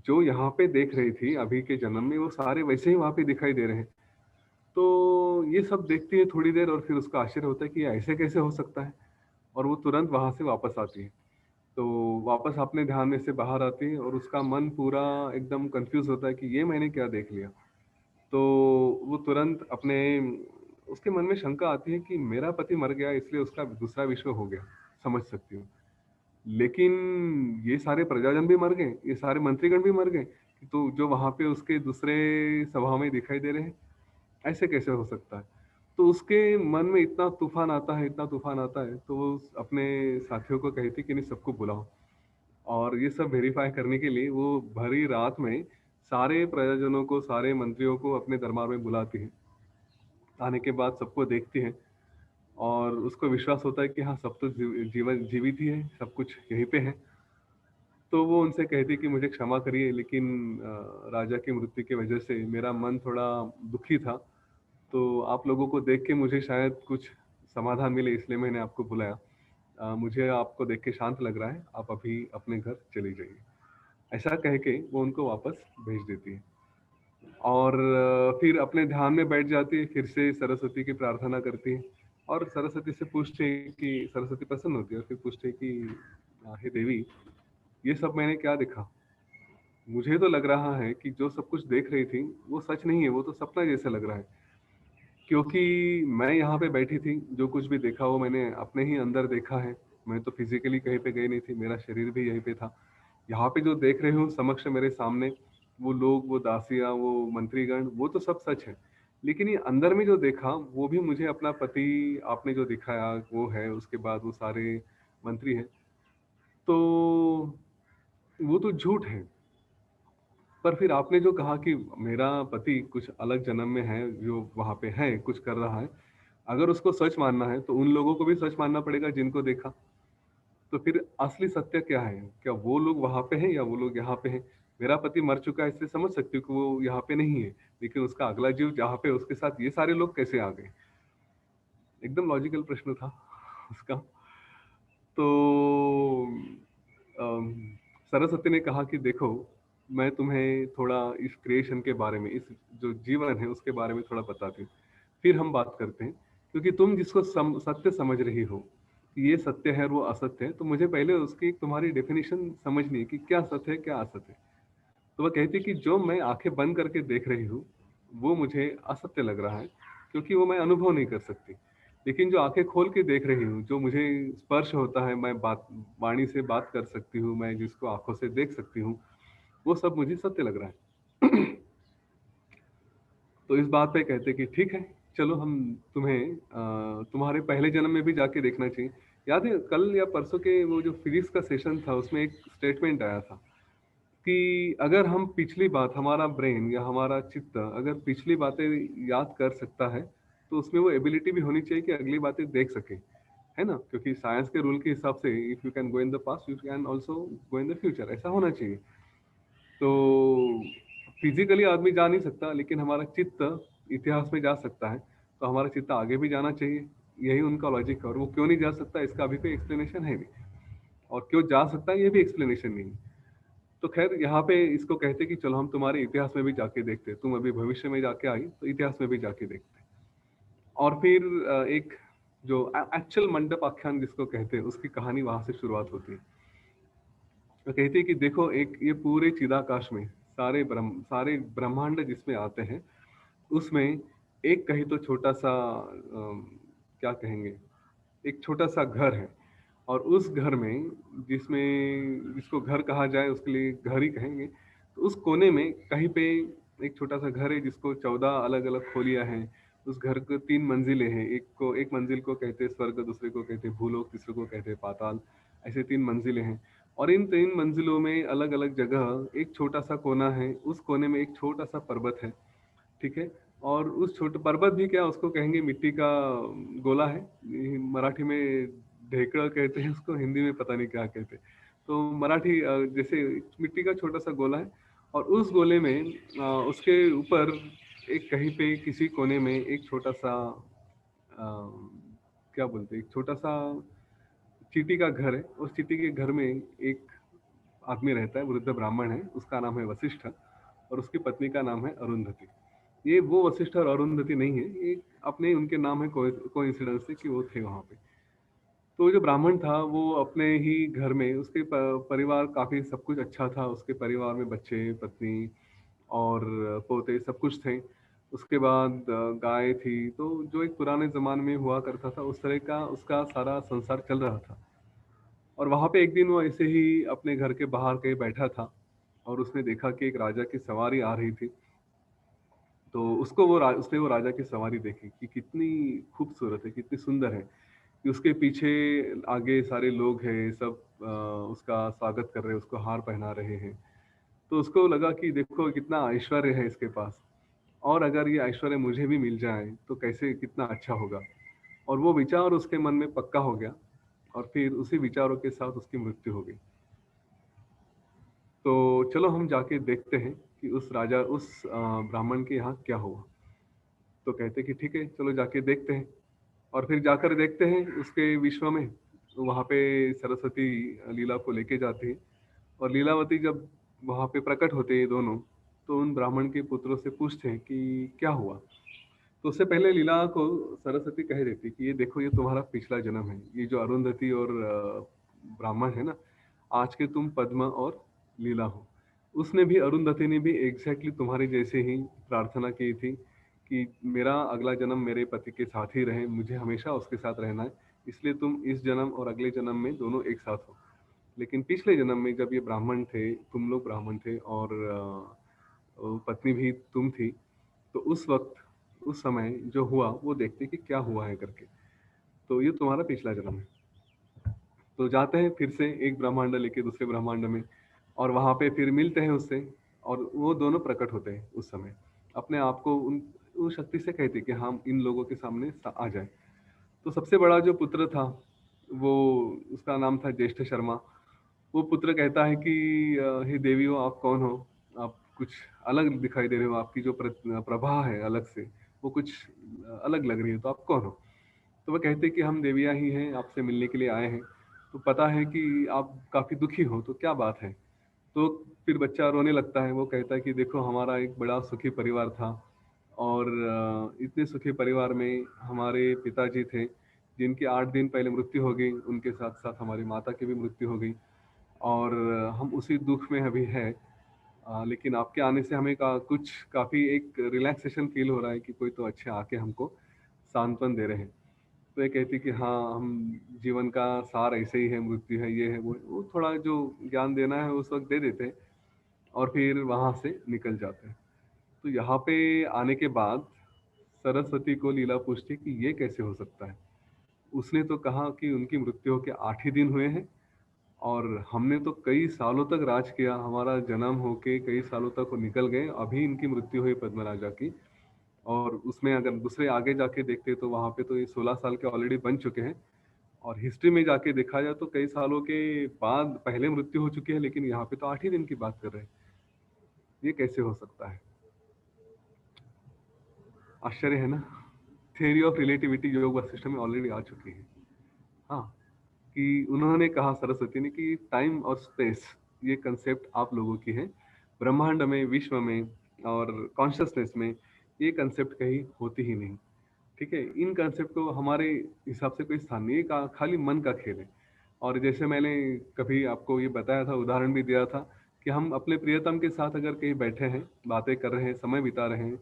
Speaker 13: जो यहाँ पे देख रही थी अभी के जन्म में, वो सारे वैसे ही वहाँ पे दिखाई दे रहे हैं। तो ये सब देखती है थोड़ी देर और फिर उसका आश्चर्य होता है कि ऐसे कैसे हो सकता है, और वो तुरंत वहाँ से वापस आती है। तो वापस अपने ध्यान में से बाहर आती है और उसका मन पूरा एकदम कंफ्यूज होता है कि ये मैंने क्या देख लिया। तो वो तुरंत अपने उसके मन में शंका आती है कि मेरा पति मर गया इसलिए उसका दूसरा विश्व हो गया, समझ सकती हूँ। लेकिन ये सारे प्रजाजन भी मर गए, ये सारे मंत्रीगण भी मर गए, तो जो वहाँ पे उसके दूसरे सभा में दिखाई दे रहे हैं, ऐसे कैसे हो सकता है। तो उसके मन में इतना तूफान आता है, इतना तूफान आता है, तो वो अपने साथियों को कहती कि नहीं, सबको बुलाओ। और ये सब वेरीफाई करने के लिए वो भरी रात में सारे प्रजाजनों को, सारे मंत्रियों को अपने दरबार में बुलाती है। आने के बाद सबको देखती है और उसको विश्वास होता है कि हाँ, सब तो जीवन जीवित ही है, सब कुछ यहीं पे है। तो वो उनसे कहती है कि मुझे क्षमा करिए, लेकिन राजा की मृत्यु की वजह से मेरा मन थोड़ा दुखी था, तो आप लोगों को देख के मुझे शायद कुछ समाधान मिले, इसलिए मैंने आपको बुलाया। मुझे आपको देख के शांत लग रहा है, आप अभी अपने घर चली जाइए। ऐसा कह के वो उनको वापस भेज देती है और फिर अपने ध्यान में बैठ जाती है, फिर से सरस्वती की प्रार्थना करती है और सरस्वती से पूछते हैं कि सरस्वती प्रसन्न होती है और फिर पूछते हैं कि हे देवी, ये सब मैंने क्या देखा? मुझे तो लग रहा है कि जो सब कुछ देख रही थी वो सच नहीं है, वो तो सपना जैसा लग रहा है। क्योंकि मैं यहाँ पे बैठी थी, जो कुछ भी देखा वो मैंने अपने ही अंदर देखा है। मैं तो फिजिकली कहीं पे गई नहीं थी, मेरा शरीर भी यहीं पे था। यहाँ पे जो देख रहे हो समक्ष मेरे सामने, वो लोग, वो दासियाँ, वो मंत्रीगण, वो तो सब सच है। लेकिन ये अंदर में जो देखा वो भी मुझे अपना पति आपने जो दिखाया वो है, उसके बाद वो सारे मंत्री हैं, तो वो तो झूठ है। पर फिर आपने जो कहा कि मेरा पति कुछ अलग जन्म में है, जो वहाँ पे है, कुछ कर रहा है, अगर उसको सच मानना है तो उन लोगों को भी सच मानना पड़ेगा जिनको देखा। तो फिर असली सत्य क्या है? क्या वो लोग वहाँ पे हैं या वो लोग यहाँ पे हैं? मेरा पति मर चुका है इसलिए समझ सकती हूँ कि वो यहाँ पे नहीं है, लेकिन उसका अगला जीव जहाँ पे, उसके साथ ये सारे लोग कैसे आ गए? एकदम लॉजिकल प्रश्न था उसका। तो अम, सरस्वती ने कहा कि देखो, मैं तुम्हें थोड़ा इस क्रिएशन के बारे में, इस जो जीवन है उसके बारे में थोड़ा बताती हूँ, फिर हम बात करते हैं। क्योंकि तुम जिसको सत्य समझ रही हो कि ये सत्य है और वो असत्य है, तो मुझे पहले उसकी तुम्हारी डेफिनेशन समझनी है कि क्या सत्य है, क्या असत्य है। तो वह कहती है कि जो मैं आंखें बंद करके देख रही हूँ वो मुझे असत्य लग रहा है, क्योंकि वो मैं अनुभव नहीं कर सकती। लेकिन जो आंखें खोल के देख रही हूँ, जो मुझे स्पर्श होता है, मैं बात वाणी से बात कर सकती हूँ, मैं जिसको आंखों से देख सकती हूँ, वो सब मुझे सत्य लग रहा है। तो इस बात पे कहते कि ठीक है, चलो हम तुम्हें तुम्हारे पहले जन्म में भी जाके देखना चाहिए। याद है कल या परसों के वो जो फिजिक्स का सेशन था, उसमें एक स्टेटमेंट आया था कि अगर हम पिछली बात, हमारा ब्रेन या हमारा चित्त अगर पिछली बातें याद कर सकता है, तो उसमें वो एबिलिटी भी होनी चाहिए कि अगली बातें देख सके, है ना? क्योंकि साइंस के रूल के हिसाब से if you can go in the past you can also go in the future, ऐसा होना चाहिए। तो फिजिकली आदमी जा नहीं सकता, लेकिन हमारा चित्त इतिहास में जा सकता है, तो हमारा चित्त आगे भी जाना चाहिए। यही उनका लॉजिक है। और वो क्यों नहीं जा सकता इसका अभी कोई एक्सप्लेनेशन है नहीं, और क्यों जा सकता है ये भी एक्सप्लेनेशन नहीं। तो खैर यहाँ पे इसको कहते कि चलो हम तुम्हारे इतिहास में भी जाके देखते हैं, तुम अभी भविष्य में जाके आई तो इतिहास में भी जाके देखते हैं। और फिर एक जो एक्चुअल मंडप आख्यान जिसको कहते हैं, उसकी कहानी वहां से शुरुआत होती है। तो कहते हैं कि देखो, एक ये पूरे चिदाकाश में सारे ब्रह्मांड जिसमें आते हैं, उसमें एक कहीं तो छोटा सा क्या कहेंगे, एक छोटा सा घर है। और उस घर में, जिसको घर कहा जाए उसके लिए घर ही कहेंगे, तो उस कोने में कहीं पे एक छोटा सा घर है जिसको 14 अलग अलग खोलियां हैं। उस घर को 3 मंजिलें हैं। एक मंजिल को कहते हैं स्वर्ग, दूसरे को कहते हैं भूलोक, तीसरे को कहते हैं पाताल। ऐसे 3 मंजिलें हैं। और इन 3 मंजिलों में अलग अलग जगह एक छोटा सा कोना है। उस कोने में एक छोटा सा पर्वत है, ठीक है। और उस छोटे पर्वत भी क्या, उसको कहेंगे मिट्टी का गोला है। मराठी में ढेकड़ा कहते हैं उसको, हिंदी में पता नहीं क्या कहते। तो मराठी जैसे मिट्टी का छोटा सा गोला है। और उस गोले में उसके ऊपर एक कहीं पे किसी कोने में एक छोटा सा क्या बोलते हैं, एक छोटा सा चींटी का घर है। उस चींटी के घर में एक आदमी रहता है, वृद्ध ब्राह्मण है, उसका नाम है वशिष्ठ, और उसकी पत्नी का नाम है अरुंधति। ये वो वशिष्ठ और अरुंधति नहीं है, ये अपने उनके नाम है कोइंसिडेंस से कि वो थे वहाँ पे। तो जो ब्राह्मण था वो अपने ही घर में, उसके परिवार काफ़ी सब कुछ अच्छा था। उसके परिवार में बच्चे, पत्नी और पोते सब कुछ थे। उसके बाद गाय थी। तो जो एक पुराने ज़माने में हुआ करता था, उस तरह का उसका सारा संसार चल रहा था। और वहाँ पे एक दिन वो ऐसे ही अपने घर के बाहर कहीं बैठा था, और उसने देखा कि एक राजा की सवारी आ रही थी। तो उसने वो राजा की सवारी देखी कि कितनी खूबसूरत है, कितनी सुंदर है, कि उसके पीछे आगे सारे लोग हैं, सब उसका स्वागत कर रहे हैं, उसको हार पहना रहे हैं। तो उसको लगा कि देखो कितना ऐश्वर्य है इसके पास, और अगर ये ऐश्वर्य मुझे भी मिल जाए तो कैसे, कितना अच्छा होगा। और वो विचार उसके मन में पक्का हो गया, और फिर उसी विचारों के साथ उसकी मृत्यु हो गई। तो चलो हम जाके देखते हैं कि उस ब्राह्मण के यहाँ क्या हुआ। तो कहते कि ठीक है, चलो जाके देखते हैं। और फिर जाकर देखते हैं उसके विश्व में, तो वहाँ पे सरस्वती लीला को लेके जाती है। और लीलावती जब वहाँ पे प्रकट होते हैं दोनों, तो उन ब्राह्मण के पुत्रों से पूछते हैं कि क्या हुआ। तो उससे पहले लीला को सरस्वती कह देती कि ये देखो, ये तुम्हारा पिछला जन्म है। ये जो अरुंधति और ब्राह्मण है ना, आज के तुम पद्मा और लीला हो। उसने भी, अरुंधति ने भी एग्जैक्टली तुम्हारे जैसे ही प्रार्थना की थी कि मेरा अगला जन्म मेरे पति के साथ ही रहे, मुझे हमेशा उसके साथ रहना है, इसलिए तुम इस जन्म और अगले जन्म में दोनों एक साथ हो। लेकिन पिछले जन्म में जब ये ब्राह्मण थे, तुम लोग ब्राह्मण थे, और पत्नी भी तुम थी, तो उस वक्त, उस समय जो हुआ वो देखते कि क्या हुआ है करके। तो ये तुम्हारा पिछला जन्म है। तो जाते हैं फिर से एक ब्रह्मांड लेके दूसरे ब्रह्मांड में, और वहाँ पे फिर मिलते हैं उससे, और वो दोनों प्रकट होते हैं उस समय। अपने आप को उस शक्ति से कहते कि हम इन लोगों के सामने आ जाए। तो सबसे बड़ा जो पुत्र था, वो, उसका नाम था ज्येष्ठ शर्मा। वो पुत्र कहता है कि हे देवियों, आप कौन हो? आप कुछ अलग दिखाई दे रहे हो, आपकी जो प्रभा है अलग से, वो कुछ अलग लग रही है, तो आप कौन हो? तो वो कहते कि हम देवियाँ ही हैं, आपसे मिलने के लिए आए हैं। तो पता है कि आप काफ़ी दुखी हो, तो क्या बात है? तो फिर बच्चा रोने लगता है। वो कहता है कि देखो, हमारा एक बड़ा सुखी परिवार था, और इतने सुखी परिवार में हमारे पिताजी थे जिनकी 8 दिन पहले मृत्यु हो गई, उनके साथ साथ हमारी माता की भी मृत्यु हो गई। और हम उसी दुख में अभी है। लेकिन आपके आने से हमें कुछ काफ़ी एक रिलैक्सेशन फील हो रहा है कि कोई तो अच्छे आके हमको सांत्वन दे रहे हैं। तो ये कहती कि हाँ, हम जीवन का सार ऐसे ही है, मृत्यु है, ये है, वो थोड़ा जो ज्ञान देना है उस वक्त दे देते हैं, और फिर वहाँ से निकल जाते हैं। तो यहाँ पे आने के बाद सरस्वती को लीला पूछती कि ये कैसे हो सकता है। उसने तो कहा कि उनकी मृत्यु होके 8 ही दिन हुए हैं, और हमने तो कई सालों तक राज किया, हमारा जन्म होके कई सालों तक वो निकल गए, अभी इनकी मृत्यु हुई पद्मराजा की। और उसमें अगर दूसरे आगे जाके देखते तो वहाँ पे तो ये 16 साल के ऑलरेडी बन चुके हैं। और हिस्ट्री में जाके देखा जाए तो कई सालों के बाद पहले मृत्यु हो चुकी है, लेकिन यहाँ पे तो 8 ही दिन की बात कर रहे हैं। ये कैसे हो सकता है? आश्चर्य है ना? थ्योरी ऑफ रिलेटिविटी योग वशिष्ठ में ऑलरेडी आ चुकी है। हाँ, कि उन्होंने कहा, सरस्वती ने, कि टाइम और स्पेस ये कंसेप्ट आप लोगों की है, ब्रह्मांड में, विश्व में और कॉन्शियसनेस में ये कंसेप्ट कहीं होती ही नहीं। ठीक है, इन कंसेप्ट को हमारे हिसाब से कोई स्थान नहीं है, खाली मन का खेल है। और जैसे मैंने कभी आपको ये बताया था, उदाहरण भी दिया था कि हम अपने प्रियतम के साथ अगर कहीं बैठे हैं, बातें कर रहे हैं, समय बिता रहे हैं,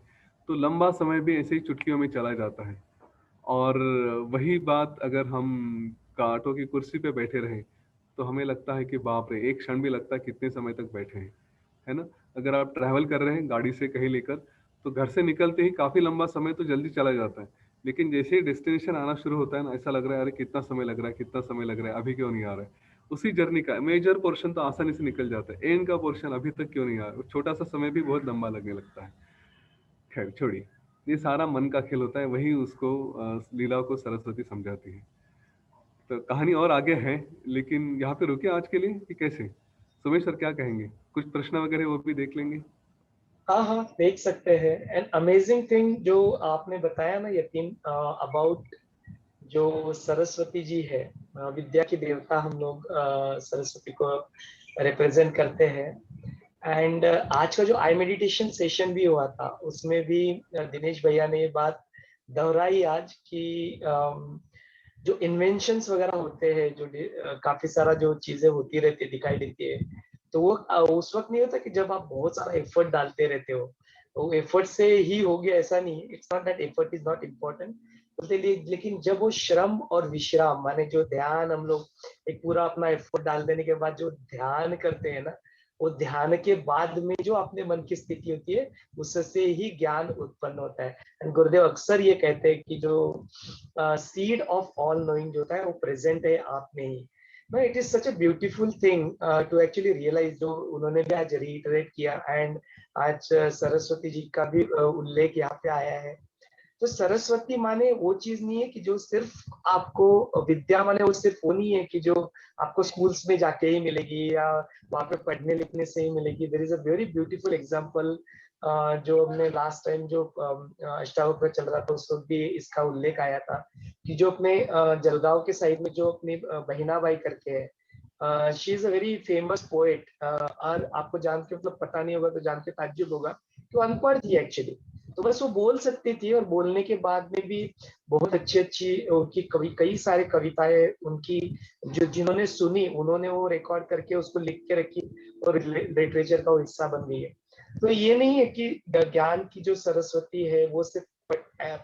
Speaker 13: तो लंबा समय भी ऐसे ही चुटकियों में चला जाता है। और वही बात अगर हम ऑटो की कुर्सी पे बैठे रहें तो हमें लगता है कि बाप रे, एक क्षण भी लगता है कितने समय तक बैठे हैं, है ना। अगर आप ट्रैवल कर रहे हैं गाड़ी से कहीं लेकर, तो घर से निकलते ही काफ़ी लंबा समय तो जल्दी चला जाता है, लेकिन जैसे ही डेस्टिनेशन आना शुरू होता है ना, ऐसा लग रहा है अरे कितना समय लग रहा है, कितना समय लग रहा है, अभी क्यों नहीं आ रहा है। उसी जर्नी का मेजर पोर्शन तो आसानी से निकल जाता है, एंड का पोर्शन अभी तक क्यों नहीं आ रहा, छोटा सा समय भी बहुत लंबा लगने लगता है। खैर छोड़िए, ये सारा मन का खेल होता है, वही उसको लीला को सरस्वती समझाती है। तो कहानी और आगे है, लेकिन यहाँ पे रुके आज के लिए कि कैसे? सुमेश सर क्या कहेंगे? कुछ प्रश्न वगैरह वो भी देख लेंगे।
Speaker 1: हाँ हाँ, देख सकते हैं। एंड अमेजिंग थिंग जो आपने बताया ना यतीन, अबाउट जो सरस्वती जी है, विद्या की देवता हम लोग सरस्वती को रिप्रेजेंट करते हैं। एंड आज का जो आई मेडिटेशन सेशन भी हुआ था, उसमें भी दिनेश भैया ने ये बात दोहराई आज कि जो इन्वेंशंस वगैरह होते हैं, जो काफी सारा जो चीजें होती रहती है, दिखाई देती है, तो वो उस वक्त नहीं होता कि जब आप बहुत सारा एफर्ट डालते रहते हो, तो एफर्ट से ही हो गया, ऐसा नहीं। It's not that effort is not important, लेकिन जब वो श्रम और विश्राम, माने जो ध्यान हम लोग एक पूरा अपना एफर्ट डाल देने के बाद जो ध्यान करते हैं ना, वो ध्यान के बाद में जो अपने मन की स्थिति होती है, उससे ही ज्ञान उत्पन्न होता है। एंड गुरुदेव अक्सर ये कहते हैं कि जो सीड ऑफ ऑल नोइंग जो होता है वो प्रेजेंट है आप में ही। No, it is such a beautiful thing to actually realize, जो उन्होंने भी आज reiterate किया। एंड आज सरस्वती जी का भी उल्लेख यहाँ पे आया है। तो सरस्वती माने वो चीज नहीं है कि जो सिर्फ आपको विद्या, माने वो सिर्फ वो नहीं है कि जो आपको स्कूल्स में जाके ही मिलेगी या वहां पे पढ़ने लिखने से ही मिलेगी। There is a very beautiful example जो हमने लास्ट टाइम जो अष्टावक्र चल रहा था उस वक्त भी इसका उल्लेख आया था कि जो अपने जलगांव के साइड में जो अपनी बहिनाबाई करके है, she is a very famous poet. और आपको जान के मतलब पता नहीं होगा तो जान के ताज्जुब होगा कि वो अनपढ़ थी एक्चुअली, तो बस वो बोल सकती थी, और बोलने के बाद में भी बहुत अच्छी अच्छी उनकी कई सारे कविताएं उनकी जो जिन्होंने सुनी उन्होंने वो रिकॉर्ड करके उसको लिख के रखी और लिटरेचर का वो हिस्सा बन गई है। तो ये नहीं है कि ज्ञान की जो सरस्वती है वो सिर्फ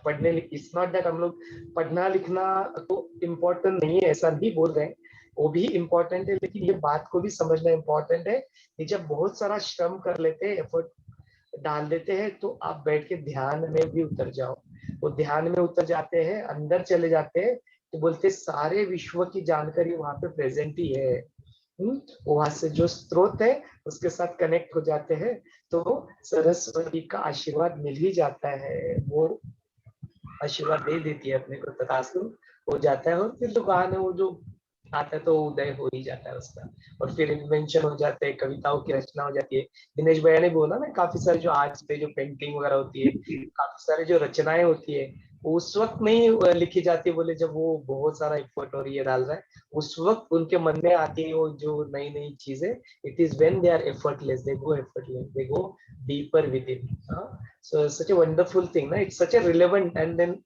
Speaker 1: पढ़ने, इट्स नॉट दैट हम लोग पढ़ना लिखना तो इम्पोर्टेंट नहीं है, ऐसा नहीं बोल रहे हैं, वो भी इम्पोर्टेंट है, लेकिन ये बात को भी समझना इम्पोर्टेंट है कि जब बहुत सारा श्रम कर लेते हैं, एफर्ट डाल देते हैं, तो आप बैठ के ध्यान में भी उतर जाओ। वो ध्यान में उतर जाते हैं, अंदर चले जाते हैं, तो बोलते सारे विश्व की जानकारी वहां पे प्रेजेंट ही है। वहां से जो स्रोत है उसके साथ कनेक्ट हो जाते हैं, तो सरस्वती का आशीर्वाद मिल ही जाता है, वो आशीर्वाद दे देती है अपने को, तथास्तु हो जाता है। और फिर जो गान है वो जो आता है तो उदय हो ही जाता है उसका, और फिर इन्वेंशन हो जाते हैं, कविताओं की रचना हो जाती है। दिनेश भैया ने बोला ना, काफी सारे जो आज पे जो पेंटिंग वगैरह होती है, काफी सारे जो रचनाएं होती है, उस वक्त नहीं लिखी जाती, बोले जब वो बहुत सारा एफर्ट और ये डाल रहा है, उस वक्त उनके मन में आती है वो जो नई नई चीजें। It is when they are effortless, they go effortless, they go deeper within. So such a wonderful thing ना, it's such a relevant. And then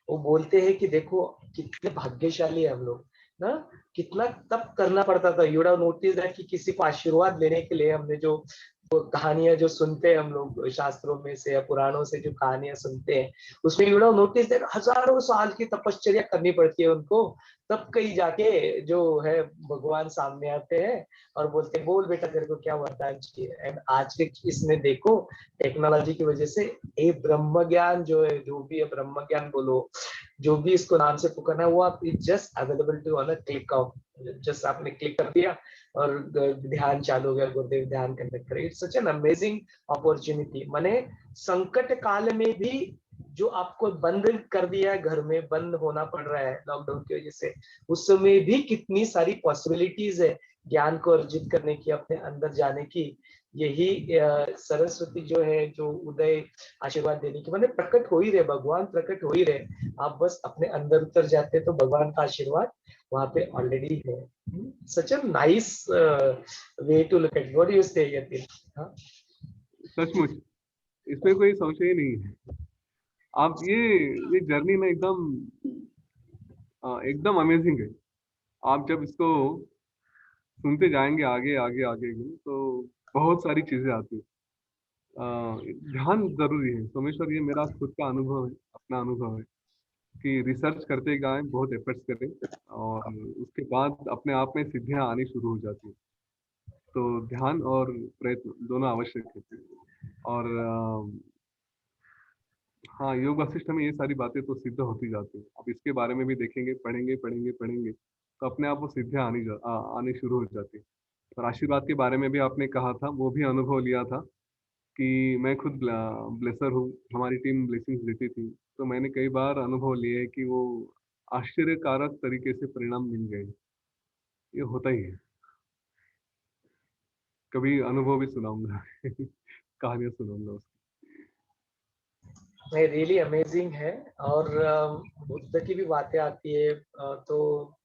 Speaker 1: वो बोलते हैं कि देखो कितने भाग्यशाली है हम लोग ना, कितना तप करना पड़ता था। यू हैव नोटिस दैट कि किसी को आशीर्वाद लेने के लिए हमने जो कहानियां जो सुनते हैं हम लोग शास्त्रों में से या पुराणों से जो कहानियां सुनते हैं, उसमें यू हैव नोटिस दैट हजारों साल की तपश्चर्या करनी पड़ती है उनको, तब कहीं जाके जो है भगवान सामने आते हैं और बोलते हैं बोल बेटा तेरे को क्या वरदान चाहिए। एंड आज के इसमें देखो टेक्नोलॉजी की वजह से ये ब्रह्म ज्ञान जो है, जो भी है ब्रह्म ज्ञान बोलो, जो भी इसको नाम से पुकारना है, वो आप just available to on a click of, just आपने क्लिक कर दिया और ध्यान चालू हो गया, गुरुदेव ध्यान कंडक्ट करे। It's such an amazing opportunity. माने संकट काल में भी जो आपको बंद कर दिया है, घर में बंद होना पड़ रहा है लॉकडाउन की वजह से, उस समय भी कितनी सारी पॉसिबिलिटीज है ज्ञान को अर्जित करने की, अपने अंदर जाने की। यही सरस्वती जो है, जो उदय आशीर्वाद देने की, मतलब प्रकट हो ही रहे, भगवान प्रकट हो ही रहे, आप बस अपने अंदर उतर जाते तो भगवान का आशीर्वाद वहां पे ऑलरेडी है। Such a nice way to look at, what do you say?
Speaker 13: सचमुच इसमें कोई संशय नहीं है। आप ये जर्नी ना एकदम अमेजिंग है। आप जब इसको सुनते जाएंगे आगे आगे आगे तो बहुत सारी चीजें आती है। ध्यान जरूरी है सोमेश्वर, ये मेरा खुद का अनुभव है, अपना अनुभव है कि रिसर्च करते जाएं, बहुत एफर्ट्स करें और उसके बाद अपने आप में सिद्धियां आनी शुरू हो जाती है। तो ध्यान और प्रयत्न दोनों आवश्यक है। और हाँ, योग वशिष्ठ में ये सारी बातें तो सिद्ध होती जाती है। अब इसके बारे में भी देखेंगे, पढ़ेंगे पढ़ेंगे पढ़ेंगे तो अपने आप वो सिद्धियां आनी शुरू हो जाती है। और आशीर्वाद के बारे में भी आपने कहा था, वो भी अनुभव लिया था कि मैं खुद ब्लेसर हूँ, हमारी टीम ब्लेसिंग्स देती थी, तो मैंने कई बार अनुभव लिए कि वो आश्चर्यकारक तरीके से परिणाम मिल गए। ये होता ही है। कभी अनुभव भी सुनाऊंगा कहानियां सुनाऊंगा उसकी।
Speaker 1: रियली अमेजिंग है। और बुद्ध की भी बातें आती है तो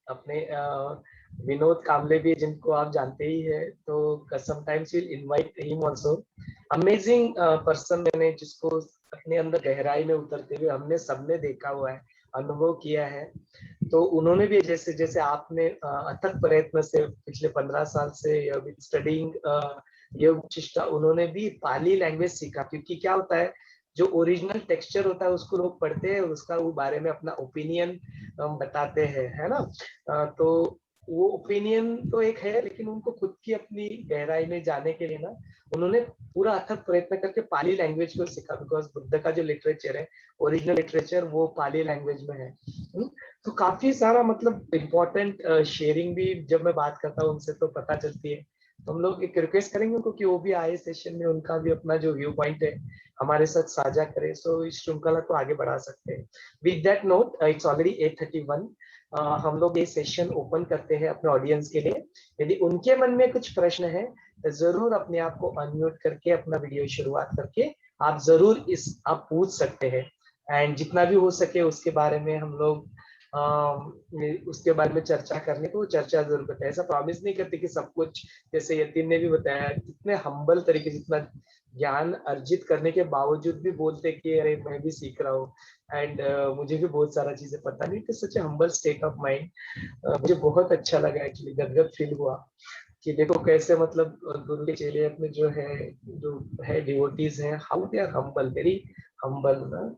Speaker 1: अपने विनोद कामले भी, जिनको आप जानते ही है, तो sometimes will invite him also. Amazing person, मैंने जिसको अपने अंदर गहराई में उतरते हुए हमने सबने देखा हुआ है, अनुभव किया है। तो उन्होंने भी जैसे जैसे आपने अथक प्रयत्न से पिछले 15 साल से स्टडिंग योग वशिष्ठा, उन्होंने भी पाली लैंग्वेज सीखा। क्योंकि क्या होता है, जो ओरिजिनल टेक्सचर होता है उसको लोग पढ़ते हैं और उसका वो बारे में अपना ओपिनियन बताते हैं, है ना। तो वो ओपिनियन तो एक है, लेकिन उनको खुद की अपनी गहराई में जाने के लिए ना उन्होंने पूरा अथक प्रयत्न करके पाली लैंग्वेज को सीखा। बिकॉज बुद्ध का जो लिटरेचर है, ओरिजिनल लिटरेचर, वो पाली लैंग्वेज में है। तो काफी सारा मतलब इम्पोर्टेंट शेयरिंग भी जब मैं बात करता हूँ उनसे तो पता चलती है। तो हम लोग एक रिक्वेस्ट करेंगे उनको कि वो भी आए सेशन में, उनका भी अपना जो व्यू पॉइंट है हमारे साथ साझा करें। सो इस श्रृंखला को आगे बढ़ा सकते हैं। With that note, it's already 8:31। हम लोग ये सेशन ओपन करते हैं अपने ऑडियंस के लिए। यदि उनके मन में कुछ प्रश्न है तो जरूर अपने आप को अनम्यूट करके अपना वीडियो शुरुआत करके आप जरूर आप पूछ सकते हैं। एंड जितना भी हो सके उसके बारे में हम लोग उसके बारे में चर्चा करने को चर्चा जरूर करते हैं। ऐसा प्रॉमिस नहीं करते कि सब कुछ, जैसे यतीन ने भी बताया, कितने हम्बल तरीके से, जितना ज्ञान अर्जित करने के बावजूद भी बोलते कि अरे मैं भी सीख रहा हूँ एंड मुझे भी बहुत सारा चीजें पता नहीं। तो सच हम्बल स्टेट ऑफ माइंड। मुझे बहुत अच्छा लगा, एक्चुअली गदगद फील हुआ कि देखो कैसे मतलब गुरु के चेले अपने जो है डिवोटीज हैं, how they are humble, very humble ना।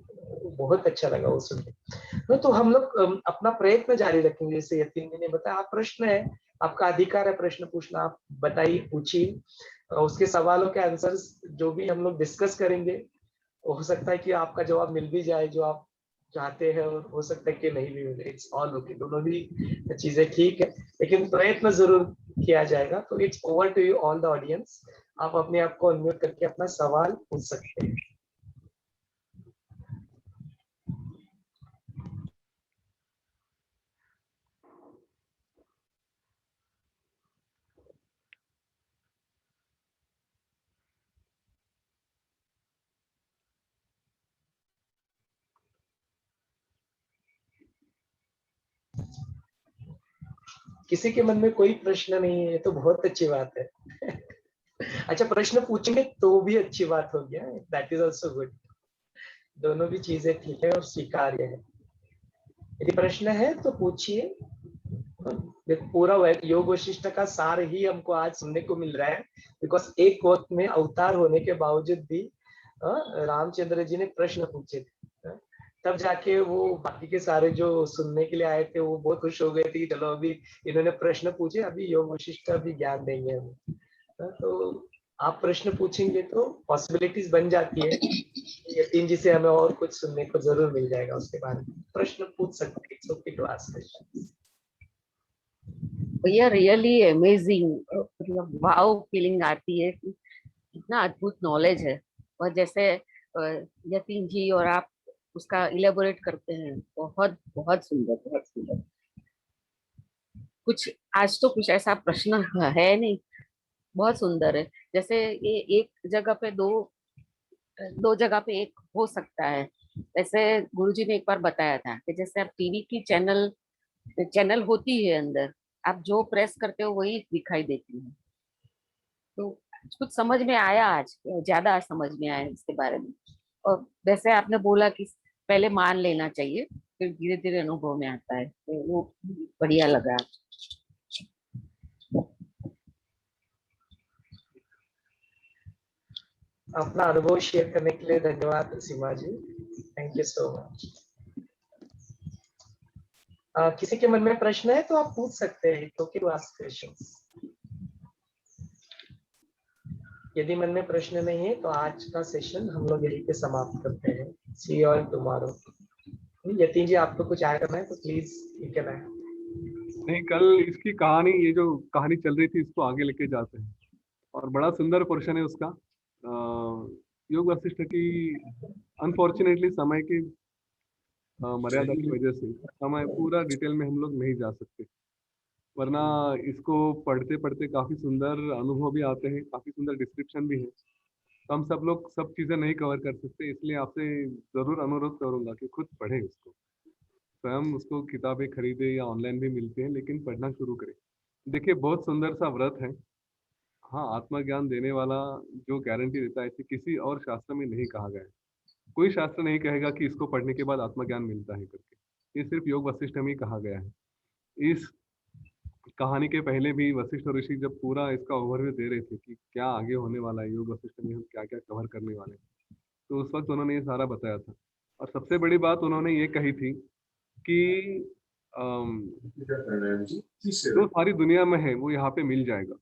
Speaker 1: बहुत अच्छा लगा वो सुन के। तो हम लोग अपना प्रयत्न जारी रखेंगे। जैसे यतीन ने बताया, आप प्रश्न है, आपका अधिकार है प्रश्न पूछना, आप बताइए, पूछिए। उसके सवालों के आंसर्स जो भी हम लोग डिस्कस करेंगे, हो सकता है कि आपका जवाब मिल भी जाए जो आप चाहते हैं, और हो सकता है कि नहीं भी मिले। इट्स ऑल ओके, दोनों भी चीजें ठीक है, लेकिन प्रयत्न जरूर किया जाएगा। तो it's over to you all the audience. आप अपने आप को अनम्यूट करके अपना सवाल पूछ सकते हैं। किसी के मन में कोई प्रश्न नहीं है तो बहुत अच्छी बात है। अच्छा, प्रश्न पूछेंगे तो भी अच्छी बात हो गया, दैट इज ऑल्सो गुड। दोनों भी चीजें ठीक है और स्वीकार्य है। यदि प्रश्न है तो पूछिए। पूरा योग वशिष्ठ का सार ही हमको आज सुनने को मिल रहा है। बिकॉज एक वक्त में अवतार होने के बावजूद भी रामचंद्र जी ने प्रश्न पूछे थे। तब जाके वो बाकी के सारे जो सुनने के लिए आए थे वो बहुत खुश हो गए थे कि चलो अभी इन्होंने प्रश्न पूछे, अभी योग वशिष्ठ भी ज्ञान देंगे हमें। तो आप प्रश्न पूछेंगे तो पॉसिबिलिटीज बन जाती है। यतीन जी से हमें और कुछ सुनने को जरूर मिल जाएगा उसके बारे में। प्रश्न पूछ सकते हैं, it's okay to ask questions.
Speaker 12: भैया रियली अमेजिंग, मतलब वाओ फीलिंग आती है कि कितना अद्भुत नॉलेज है। और जैसे यतीन जी और आप उसका इलेबोरेट करते हैं, बहुत बहुत सुंदर, बहुत सुंदर। कुछ आज तो कुछ ऐसा प्रश्न है नहीं, बहुत सुंदर है। जैसे ये एक जगह पे दो जगह पे एक हो सकता है। जैसे गुरुजी ने एक बार बताया था कि जैसे आप टीवी की चैनल होती है अंदर, आप जो प्रेस करते हो वही दिखाई देती है। तो कुछ समझ में आया, आज ज्यादा समझ में आया इसके बारे में। और वैसे आपने बोला कि पहले मान लेना चाहिए, फिर धीरे धीरे अनुभव में आता है, तो वो बढ़िया लगा।
Speaker 1: अपना अनुभव शेयर करने के लिए धन्यवाद सीमा जी, थैंक यू सो मच। किसी के मन में प्रश्न है तो आप पूछ सकते हैं, तो क्यों आस्क क्वेश्चंस। यदि मन में प्रश्न नहीं है तो आज का सेशन हम लोग यहीं पे समाप्त करते हैं। सी यू ऑल टुमारो। यतीन जी आपको कुछ ऐड करना है तो प्लीज यू कैन ऐड।
Speaker 13: नहीं, कल इसकी कहानी, ये जो कहानी चल रही थी, इसको आगे लेके जाते हैं, और बड़ा सुंदर पोर्शन है उसका। योग वशिष्ठ की अनफॉर्चुनेटली समय की मर्यादा की वजह से समय पूरा डिटेल में हम लोग नहीं जा सकते, वरना इसको पढ़ते पढ़ते काफ़ी सुंदर अनुभव भी आते हैं, काफ़ी सुंदर डिस्क्रिप्शन भी है। तो हम सब लोग सब चीज़ें नहीं कवर कर सकते, इसलिए आपसे ज़रूर अनुरोध करूँगा कि खुद पढ़ें उसको, स्वयं उसको किताबें खरीदें या ऑनलाइन भी मिलती हैं, लेकिन पढ़ना शुरू करें। देखिए, बहुत सुंदर सा व्रत है। हाँ, आत्मज्ञान देने वाला जो गारंटी देता है, ऐसे किसी और शास्त्र में नहीं कहा गया है। कोई शास्त्र नहीं कहेगा कि इसको पढ़ने के बाद आत्मज्ञान मिलता है करके, ये सिर्फ योग वशिष्ठ में ही कहा गया है। इस कहानी के पहले भी वशिष्ठ ऋषि जब पूरा इसका ओवरव्यू दे रहे थे कि क्या आगे होने वाला है, योग वशिष्ठ में हम क्या क्या कवर करने वाले हैं, तो उस वक्त उन्होंने ये सारा बताया था। और सबसे बड़ी बात उन्होंने ये कही थी कि जो सारी दुनिया में है वो यहाँ पे मिल जाएगा,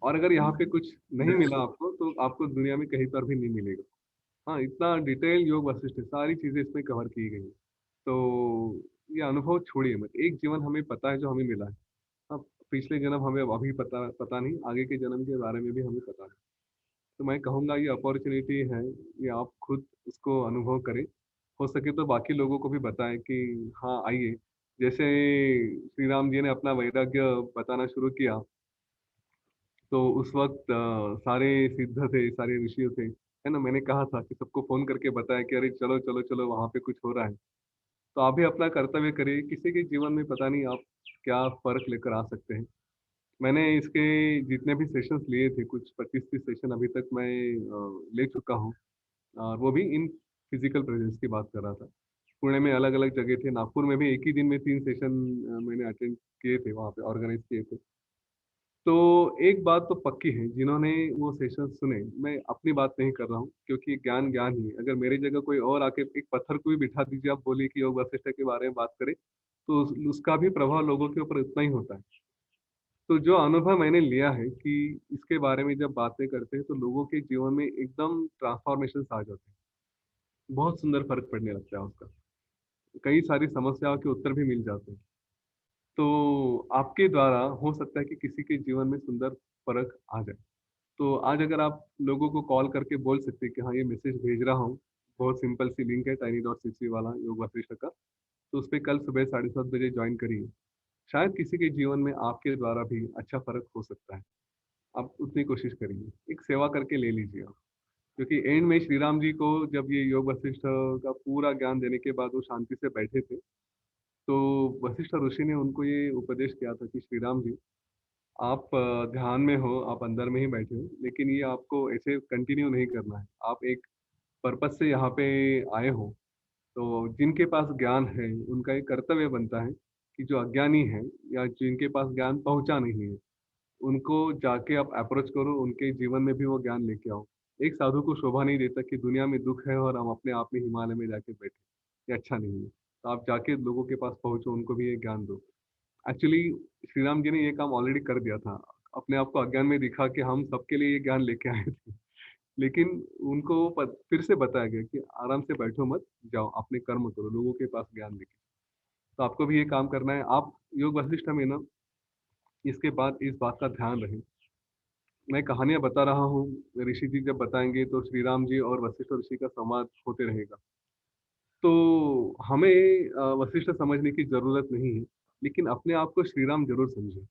Speaker 13: और अगर यहाँ पे कुछ नहीं मिला आपको तो आपको दुनिया में कहीं पर भी नहीं मिलेगा। हाँ, इतना डिटेल योग वशिष्ठ है, सारी चीज़ें इसमें कवर की गई हैं। तो ये अनुभव छोड़िए मत, एक जीवन हमें पता है जो हमें मिला है। अब पिछले जन्म हमें अभी पता नहीं, आगे के जन्म के बारे में भी हमें पता नहीं। तो मैं कहूँगा ये अपॉर्चुनिटी है, ये आप खुद उसको अनुभव करें। हो सके तो बाकी लोगों को भी बताएं कि हाँ आइए, जैसे श्री राम जी ने अपना वैराग्य बताना शुरू किया, तो उस वक्त सारे सिद्ध थे, सारे ऋषि थे, है ना। मैंने कहा था कि सबको फोन करके बताया कि अरे चलो चलो चलो, वहाँ पे कुछ हो रहा है। तो आप भी अपना कर्तव्य करिए, किसी के जीवन में पता नहीं आप क्या फर्क लेकर आ सकते हैं। मैंने इसके जितने भी सेशंस लिए थे, कुछ 25-30 सेशन अभी तक मैं ले चुका हूँ, और वो भी इन फिजिकल प्रेजेंस की बात कर रहा था। पुणे में अलग अलग जगह थे, नागपुर में भी एक ही दिन में 3 सेशन मैंने अटेंड किए थे, वहाँ पे ऑर्गेनाइज किए थे। तो एक बात तो पक्की है, जिन्होंने वो सेशन सुने, मैं अपनी बात नहीं कर रहा हूँ क्योंकि ज्ञान ज्ञान ही है। अगर मेरी जगह कोई और आके एक पत्थर को भी बिठा दीजिए, आप बोलिए कि योग वशिष्ठ के बारे में बात करें, तो उसका भी प्रभाव लोगों के ऊपर इतना ही होता है। तो जो अनुभव मैंने लिया है कि इसके बारे में जब बातें करते हैं तो लोगों के जीवन में एकदम ट्रांसफॉर्मेशन आ जाते हैं, बहुत सुंदर फर्क पड़ने लगता है उसका, कई सारी समस्याओं के उत्तर भी मिल जाते हैं। तो आपके द्वारा हो सकता है कि किसी के जीवन में सुंदर फर्क आ जाए। तो आज अगर आप लोगों को कॉल करके बोल सकते हैं कि हाँ ये मैसेज भेज रहा हूँ, बहुत सिंपल सी लिंक है tiny.cc वाला योग वशिष्ठ का, तो उस पर कल सुबह 7:30 बजे ज्वाइन करिए। शायद किसी के जीवन में आपके द्वारा भी अच्छा फर्क हो सकता है। आप उतनी कोशिश करिए, एक सेवा करके ले लीजिए आप, क्योंकि एंड में श्री राम जी को जब ये योग वशिष्ठ का पूरा ज्ञान देने के बाद वो शांति से बैठे थे, तो वशिष्ठ ऋषि ने उनको ये उपदेश किया था कि श्री राम जी, आप ध्यान में हो, आप अंदर में ही बैठे हो, लेकिन ये आपको ऐसे कंटिन्यू नहीं करना है। आप एक पर्पस से यहाँ पे आए हो, तो जिनके पास ज्ञान है उनका एक कर्तव्य बनता है कि जो अज्ञानी है या जिनके पास ज्ञान पहुँचा नहीं है, उनको जाके आप अप्रोच करो, उनके जीवन में भी वो ज्ञान लेके आओ। एक साधु को शोभा नहीं देता कि दुनिया में दुख है और हम अपने आप में हिमालय में जाके बैठे, ये अच्छा नहीं है। तो आप जाके लोगों के पास पहुँचो, उनको भी ये ज्ञान दो। एक्चुअली श्री राम जी ने ये काम ऑलरेडी कर दिया था, अपने आप को अज्ञान में दिखा के हम सबके लिए ये ज्ञान लेके आए थे, लेकिन उनको फिर से बताया गया कि आराम से बैठो मत, जाओ अपने कर्म करो, लोगों के पास ज्ञान लेके। तो आपको भी ये काम करना है। आप योग वशिष्ठ में ना इसके बाद इस बात का ध्यान रहे, मैं कहानियाँ बता रहा हूँ, ऋषि जी जब बताएंगे तो श्री राम जी और वशिष्ठ ऋषि का संवाद होते रहेगा। तो हमें वशिष्ठ समझने की ज़रूरत नहीं है, लेकिन अपने आप को श्री राम जरूर समझें।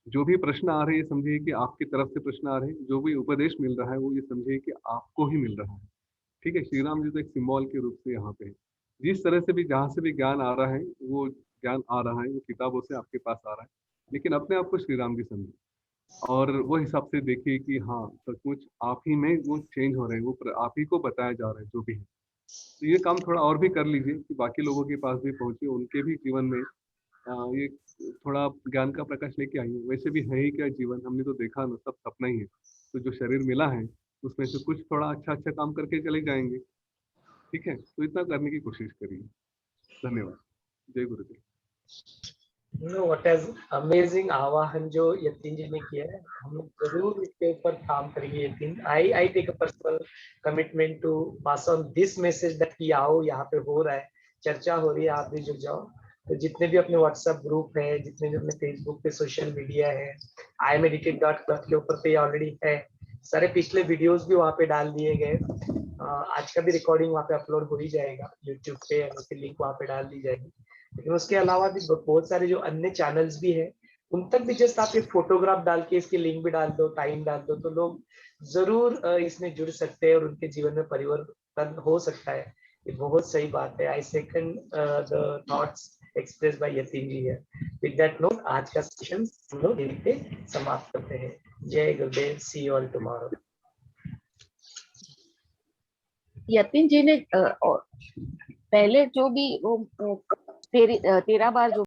Speaker 13: जो भी प्रश्न आ रहे हैं समझिए कि आपकी तरफ से प्रश्न आ रहे हैं, जो भी उपदेश मिल रहा है वो ये समझिए कि आपको ही मिल रहा है। ठीक है, श्री राम जी तो एक सिंबल के रूप से यहाँ पे है। जिस तरह से भी जहाँ से भी ज्ञान आ रहा है, वो ज्ञान आ रहा है, वो किताबों से आपके पास आ रहा है, लेकिन अपने आप को श्री राम जी समझिए और वो हिसाब से देखिए कि हाँ सचमुच आप ही में वो चेंज हो रहे हैं, वो आप ही को बताया जा रहा है जो भी है। तो ये काम थोड़ा और भी कर लीजिए कि बाकी लोगों के पास भी पहुंचे, उनके भी जीवन में ये थोड़ा ज्ञान का प्रकाश लेके आइए। वैसे भी है ही क्या जीवन, हमने तो देखा ना, सब सपना ही है। तो जो शरीर मिला है उसमें से कुछ थोड़ा अच्छा अच्छा काम करके चले जाएंगे। ठीक है, तो इतना करने की कोशिश करिए। धन्यवाद। जय गुरुदेव।
Speaker 1: व्हाट इज अमेजिंग आवाहन जो यतीन जी ने किया है, हम लोग जरूर इसके ऊपर काम करेंगे। Yatin, I take a personal commitment to pass on this message that कि आओ, यहाँ पे हो रहा है, चर्चा हो रही है, आप भी जुड़ जाओ। तो जितने भी अपने व्हाट्सएप ग्रुप है, जितने भी अपने फेसबुक पे सोशल मीडिया है, iMeditate.club के ऊपर पे ऑलरेडी है, सारे पिछले वीडियोस भी वहाँ पे डाल दिए गए। आज का भी रिकॉर्डिंग वहाँ पे अपलोड हो ही जाएगा यूट्यूब पे, उसकी लिंक वहाँ पे डाल दी जाएगी। लेकिन उसके अलावा भी बहुत सारे जो अन्य चैनल्स भी हैं, उन तक भी जस्ट आप एक फोटोग्राफ डाल के इसकी लिंक भी डाल दो, टाइम डाल दो, तो लोग जरूर इसमें जुड़ सकते हैं और उनके जीवन में परिवर्तन हो सकता है। ये बहुत सही बात है। I second the thoughts express by Yatin ji है। विद दैट नोट, आज का सेशन हम लोग यहीं पे समाप्त करते हैं। जय गुरुदेव, सी यू ऑल टुमारो।
Speaker 12: यतीन जी ने पहले जो भी वो 13 बार जो